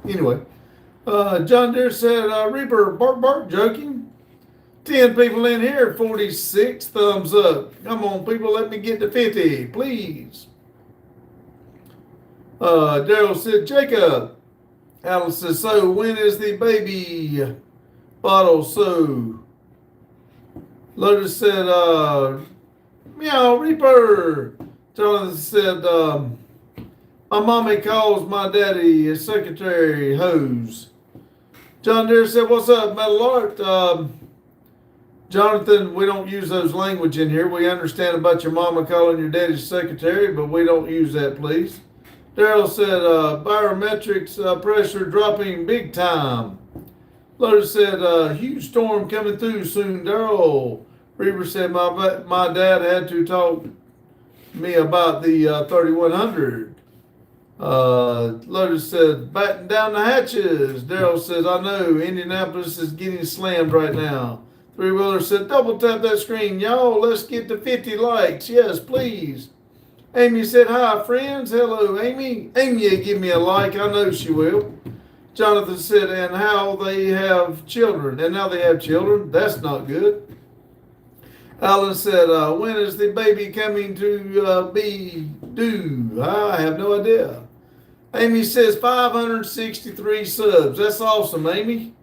Anyway, John Deere said, Reaper, bark, bark, joking. 10 people in here, 46 thumbs up. Come on, people, let me get to 50, please. Daryl said, Jacob. Alice says, so when is the baby bottle so? Lotus said, meow, Reaper. Jonathan said, my mommy calls my daddy a secretary hose. John Deere said, what's up, Metal Art? Jonathan, we don't use those language in here. We understand about your mama calling your daddy's secretary, but we don't use that, please. Daryl said, barometrics pressure dropping big time. Lotus said, huge storm coming through soon, Daryl. Reaver said, my dad had to talk to me about the 3100. Lotus said, batten down the hatches. Daryl says, I know, Indianapolis is getting slammed right now. Three-wheeler said, double tap that screen, y'all. Let's get to 50 likes. Yes, please. Amy said, hi, friends. Hello, Amy. Amy, give me a like. I know she will. Jonathan said, and how they have children. And now they have children. That's not good. Alan said, when is the baby coming to be due? I have no idea. Amy says 563 subs. That's awesome, Amy.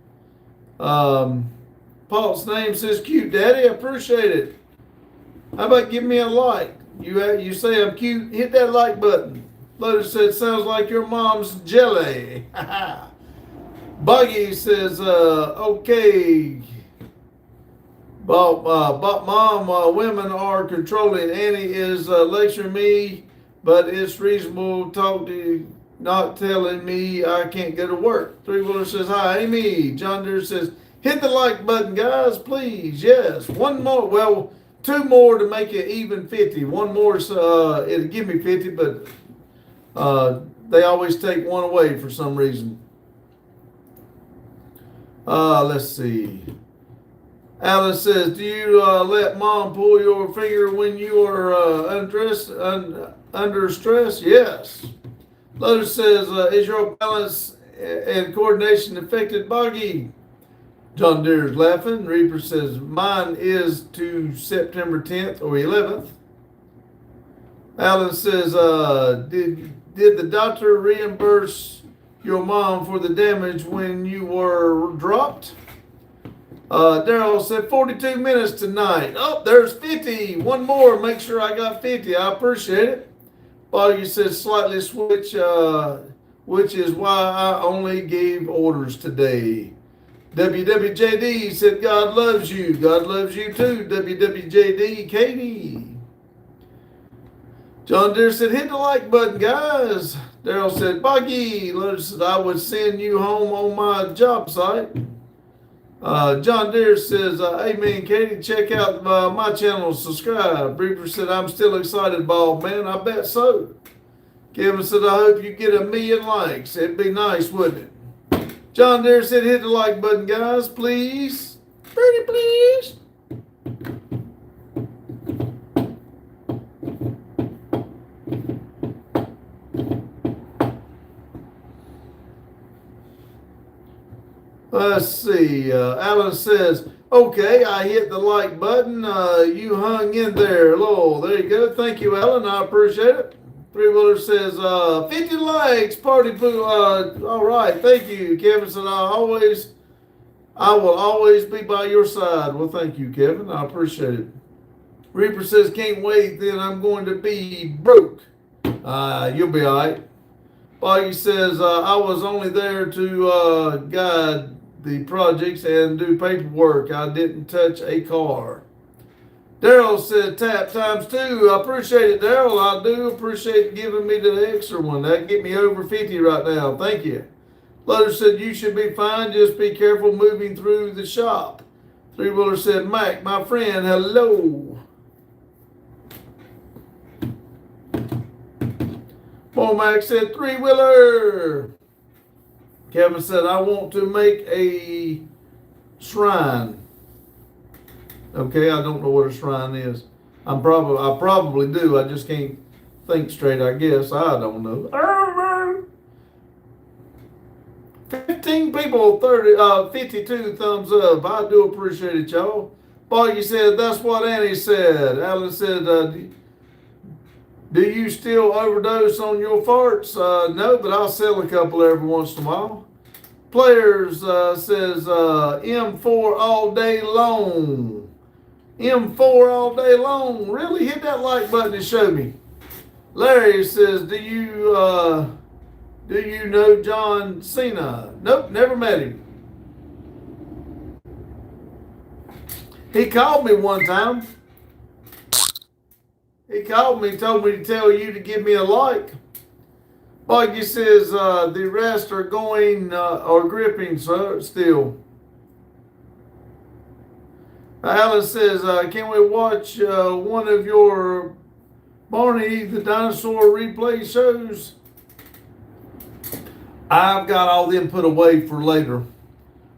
Paul's name says cute, Daddy. I appreciate it. How about give me a like? You say I'm cute, hit that like button. Lotus said, sounds like your mom's jelly. Buggy says, okay. But mom, women are controlling. Annie is lecturing me, but it's reasonable talk to not telling me I can't go to work. Three Wheeler says, hi, Amy. John Deere says, hit the like button, guys, please. Yes, one more. Well, two more to make it even 50. One more, it'll give me 50, but they always take one away for some reason. Let's see. Alan says, do you let mom pull your finger when you are under stress? Yes. Lotus says, is your balance and coordination affected, Boggy? John Deere's laughing. Reaper says, mine is to September 10th or 11th. Alan says, did the doctor reimburse your mom for the damage when you were dropped? Daryl said 42 minutes tonight. Oh, there's 50. One more. Make sure I got 50. I appreciate it. Boggy says slightly switch, which is why I only gave orders today. WWJD said God loves you. God loves you too. WWJD Katie. John Deere said hit the like button, guys. Daryl said Boggy. Lotus said I would send you home on my job site. John Deere says, amen, Katie, check out my channel, subscribe. Reaper said, I'm still excited, bald man. I bet so. Kevin said, I hope you get 1 million likes. It'd be nice, wouldn't it? John Deere said, hit the like button, guys, please. Pretty please. Let's see. Alan says, okay, I hit the like button. You hung in there. Hello, there you go. Thank you, Alan. I appreciate it. Three Wheeler says, 50 likes, party poo. All right, thank you. Kevin said, I will always be by your side. Well, thank you, Kevin. I appreciate it. Reaper says, can't wait, then I'm going to be broke. You'll be all right. Boggy says, I was only there to guide the projects and do paperwork. I didn't touch a car. Daryl said tap times 2. I appreciate it, Daryl. I do appreciate giving me the extra one. That get me over 50 right now. Thank you. Lotus said you should be fine. Just be careful moving through the shop. Three Wheeler said, Mac, my friend, hello. Mac said, Three Wheeler. Kevin said, I want to make a shrine. Okay, I don't know what a shrine is. I probably do. I just can't think straight, I guess. I don't know. 15 people, 52 thumbs up. I do appreciate it, y'all. Boggy said, that's what Annie said. Alan said, do you still overdose on your farts? No, but I'll sell a couple every once in a while. Players says M4 all day long. M4 all day long. Really? Hit that like button and show me. Larry says, do you know John Cena? Nope, never met him. He called me one time. He called me, told me to tell you to give me a like. Boggy says the rest are going or gripping still. Alan says, can we watch one of your Barney the Dinosaur replay shows? I've got all them put away for later.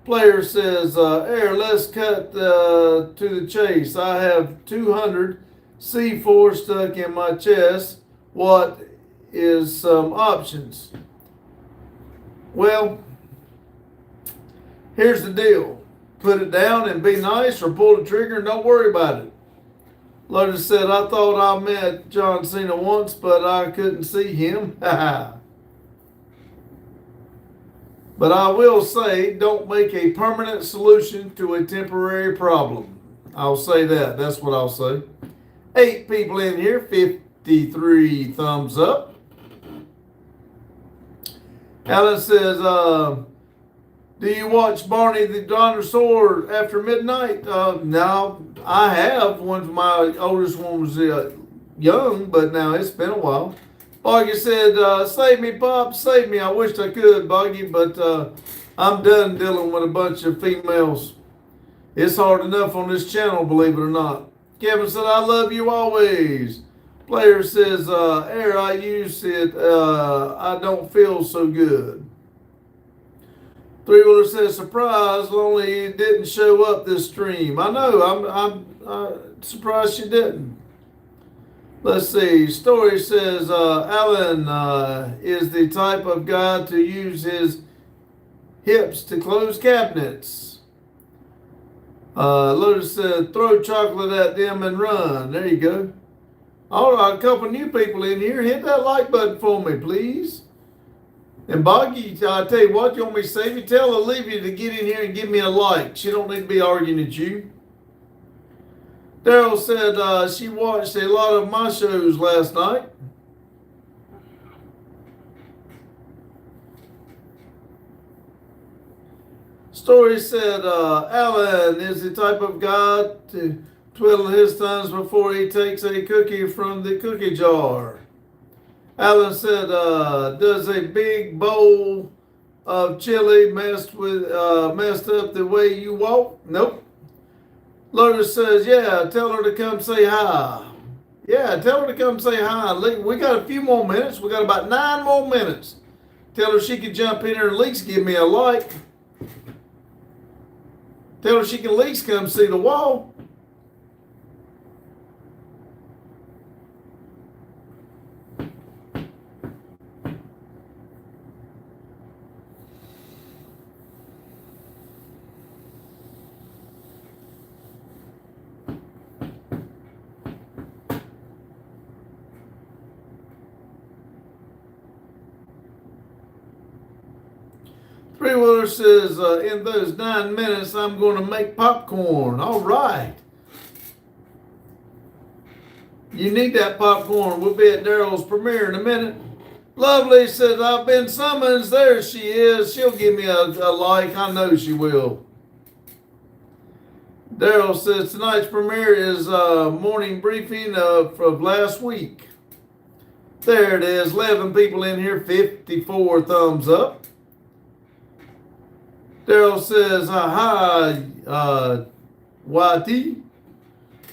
Player says, let's cut to the chase. I have 200 C4 stuck in my chest. What is some options? Well, here's the deal. Put it down and be nice, or pull the trigger and don't worry about it. Lotus said, I thought I met John Cena once, but I couldn't see him. But I will say, don't make a permanent solution to a temporary problem. I'll say that. That's what I'll say. 8 people in here, 53 thumbs up. Alan says, do you watch Barney the Dinosaur after midnight? No, I have. My oldest one was young, but now it's been a while. Boggy said, save me, Pop, save me. I wished I could, Boggy, but I'm done dealing with a bunch of females. It's hard enough on this channel, believe it or not. Kevin said, I love you always. Player says, air I use it, I don't feel so good. Three-wheeler says, surprise, only didn't show up this stream. I know, I'm surprised she didn't. Let's see. Story says, Alan is the type of guy to use his hips to close cabinets. Lotus said, throw chocolate at them and run. There you go. All right, a couple new people in here. Hit that like button for me, please. And Boggy, I tell you what, you want me to save you? Tell Olivia to get in here and give me a like. She don't need to be arguing at you. Daryl said she watched a lot of my shows last night. Story said Alan is the type of guy to twiddle his thumbs before he takes a cookie from the cookie jar. Alan said, does a big bowl of chili messed up the way you walk? Nope. Lotus says, yeah, tell her to come say hi. Yeah, tell her to come say hi. We got a few more minutes. We got about 9 more minutes. Tell her she can jump in here and at least give me a like. Tell her she can at least come see the wall. Three-wheeler says, in those 9 minutes, I'm going to make popcorn. All right. You need that popcorn. We'll be at Daryl's premiere in a minute. Lovely says, I've been summoned. There she is. She'll give me a like. I know she will. Daryl says, tonight's premiere is morning briefing of last week. There it is. 11 people in here. 54 thumbs up. Daryl says, hi, YT.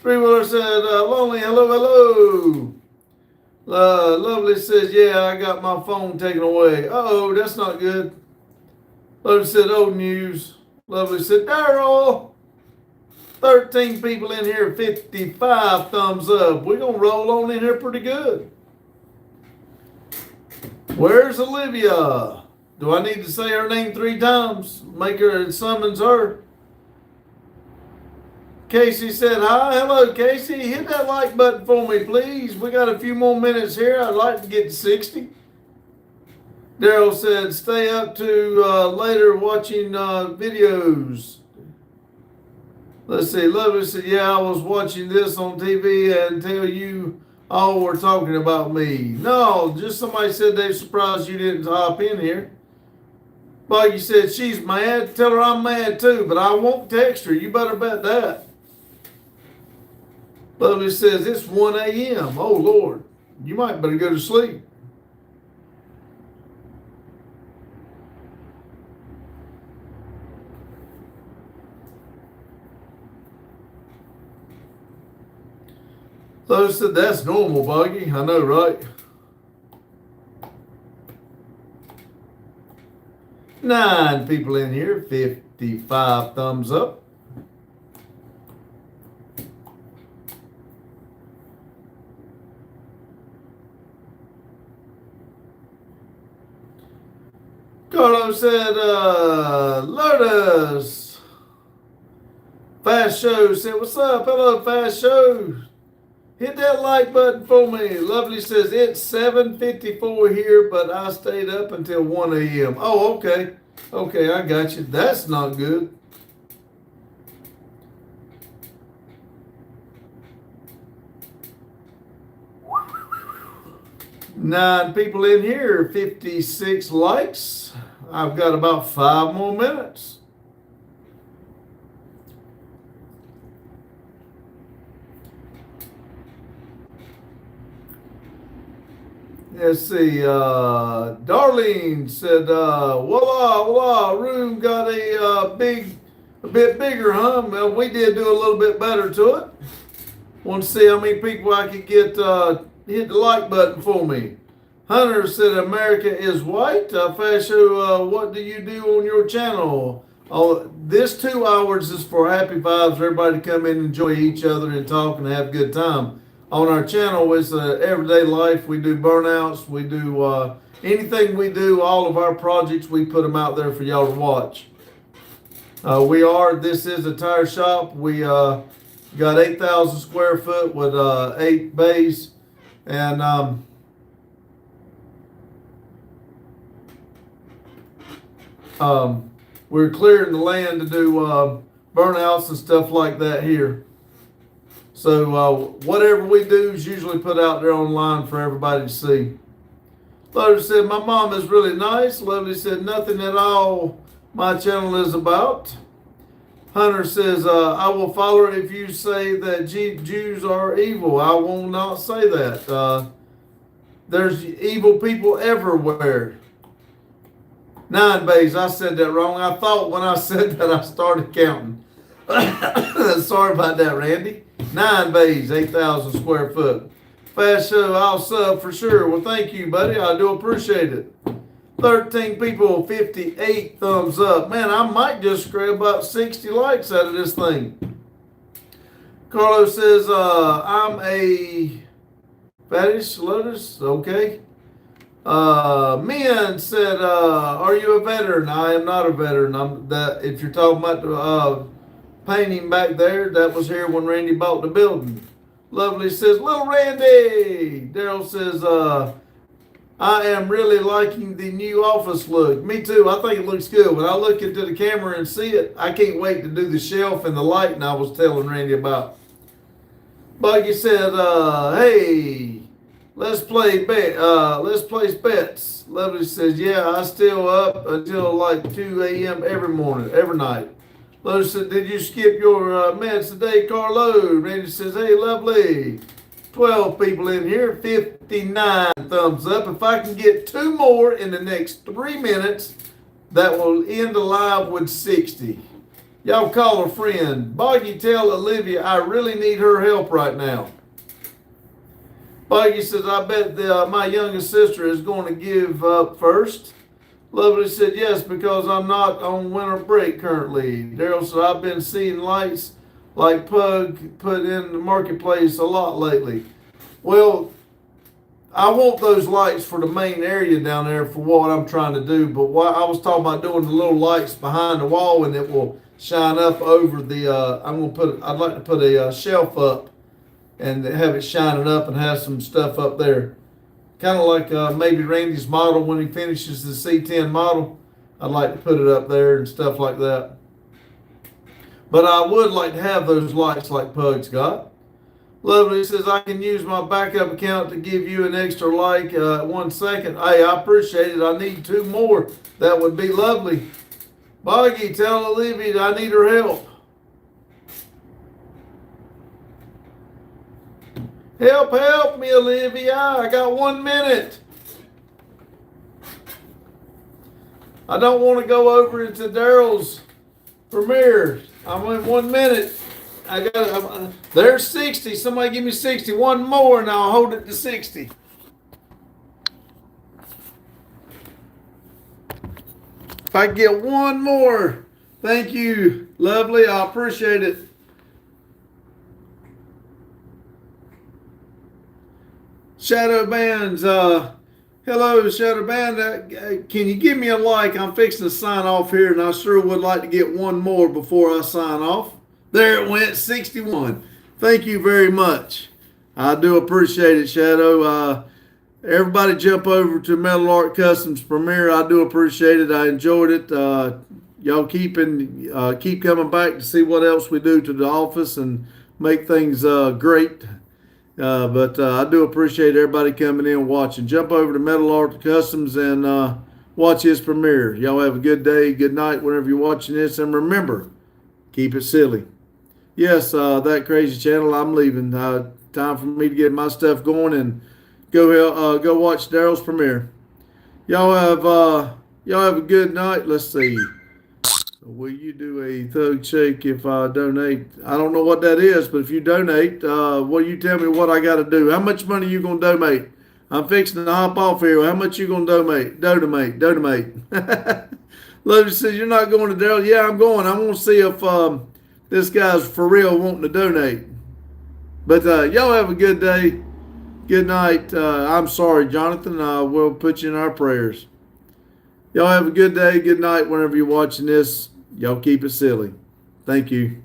Three-wheeler said, Lonely, hello. Lovely says, yeah, I got my phone taken away. Uh-oh, that's not good. Lovely said, old news. Lovely said, Daryl. 13 people in here, 55 thumbs up. We're going to roll on in here pretty good. Where's Olivia? Do I need to say her name 3 times? Make her summons her. Casey said, hi. Hello, Casey. Hit that like button for me, please. We got a few more minutes here. I'd like to get to 60. Daryl said, stay up to later watching videos. Let's see. Lovely said, yeah, I was watching this on TV until you all were talking about me. No, just somebody said they're surprised you didn't hop in here. Buggy said she's mad. Tell her I'm mad too, but I won't text her. You better bet that. Lovely says it's 1 a.m. Oh, Lord. You might better go to sleep. Lovely said that's normal, Buggy. I know, right? 9 people in here, 55 thumbs up. Carlos said, Lotus. Fast Show said, what's up? Hello, Fast Show. Hit that like button for me. Lovely says it's 7:54 here, but I stayed up until 1 a.m. Oh, okay. Okay, I got you. That's not good. Nine people in here, 56 likes. I've got about 5 more minutes. Let's see. Darlene said, voila, voila, room got a bit bigger, huh? Well, we did do a little bit better to it. Want to see how many people I could get, hit the like button for me. Hunter said, America is white. Fasho, what do you do on your channel? Oh, this 2 hours is for happy vibes, for everybody to come in and enjoy each other and talk and have a good time. On our channel, it's everyday life. We do burnouts. We do anything we do, all of our projects, we put them out there for y'all to watch. This is a tire shop. We got 8,000 square foot with 8 bays. And we're clearing the land to do burnouts and stuff like that here. So whatever we do is usually put out there online for everybody to see. Lovely said, my mom is really nice. Lovely said, nothing at all my channel is about. Hunter says, I will follow her if you say that Jews are evil. I will not say that. There's evil people everywhere. 9 bays. I said that wrong. I thought when I said that I started counting. Sorry about that, Randy. 9 bays, 8,000 square foot. Fast show, I'll sub for sure. Well, thank you, buddy. I do appreciate it. 13 people, 58 thumbs up. Man, I might just scrape about 60 likes out of this thing. Carlos says, I'm a fetish lotus. Okay. Men said, are you a veteran? I am not a veteran. If you're talking about the painting back there, that was here when Randy bought the building. Lovely says, little Randy. Daryl says, I am really liking the new office look. Me too. I think it looks good. When I look into the camera and see it, I can't wait to do the shelf and the lighting I was telling Randy about. Buggy said, hey, let's place bets. Lovely says, yeah, I still up until like 2 a.m. every morning, every night. Lovely said, did you skip your meds today, Carlo? Randy says, hey, lovely. 12 people in here, 59 thumbs up. If I can get 2 more in the next 3 minutes, that will end the live with 60. Y'all call a friend. Boggy, tell Olivia I really need her help right now. Boggy says, I bet my youngest sister is going to give up first. Lovely said, yes, because I'm not on winter break currently. Daryl said, I've been seeing lights like Pug put in the marketplace a lot lately. Well, I want those lights for the main area down there for what I'm trying to do. But what I was talking about doing the little lights behind the wall and it will shine up over the, I'd like to put a shelf up and have it shining up and have some stuff up there. Kind of like maybe Randy's model when he finishes the C10 model. I'd like to put it up there and stuff like that. But I would like to have those lights like Pug's got. Lovely says, I can use my backup account to give you an extra like 1 second. Hey, I appreciate it. I need 2 more. That would be lovely. Boggy, tell Olivia I need her help. Help me, Olivia. I got 1 minute. I don't want to go over into Daryl's premiere. I'm in 1 minute. There's 60. Somebody give me 60. 1 more and I'll hold it to 60. If I get 1 more, thank you. Lovely. I appreciate it. Shadow Bands, hello Shadow Band, can you give me a like? I'm fixing to sign off here and I sure would like to get 1 more before I sign off. There it went, 61. Thank you very much. I do appreciate it, Shadow. Everybody jump over to Metal Art Customs premiere. I do appreciate it. I enjoyed it. Y'all keep coming back to see what else we do to the office and make things great. But I do appreciate everybody coming in and watching. Jump over to Metal Art Customs and watch his premiere. Y'all have a good day, good night whenever you're watching this. And remember, keep it silly. Yes, That Crazy Channel, I'm leaving. Time for me to get my stuff going and go watch Daryl's premiere. Y'all have a good night. Let's see. Will you do a thug shake if I donate? I don't know what that is, but if you donate, will you tell me what I got to do? How much money you gonna donate? I'm fixing to hop off here. How much you gonna donate? Donate. Lovey says you're not going to Daryl. Yeah, I'm going. I'm gonna see if this guy's for real wanting to donate. But y'all have a good day. Good night. I'm sorry, Jonathan. We'll put you in our prayers. Y'all have a good day, good night whenever you're watching this. Y'all keep it silly. Thank you.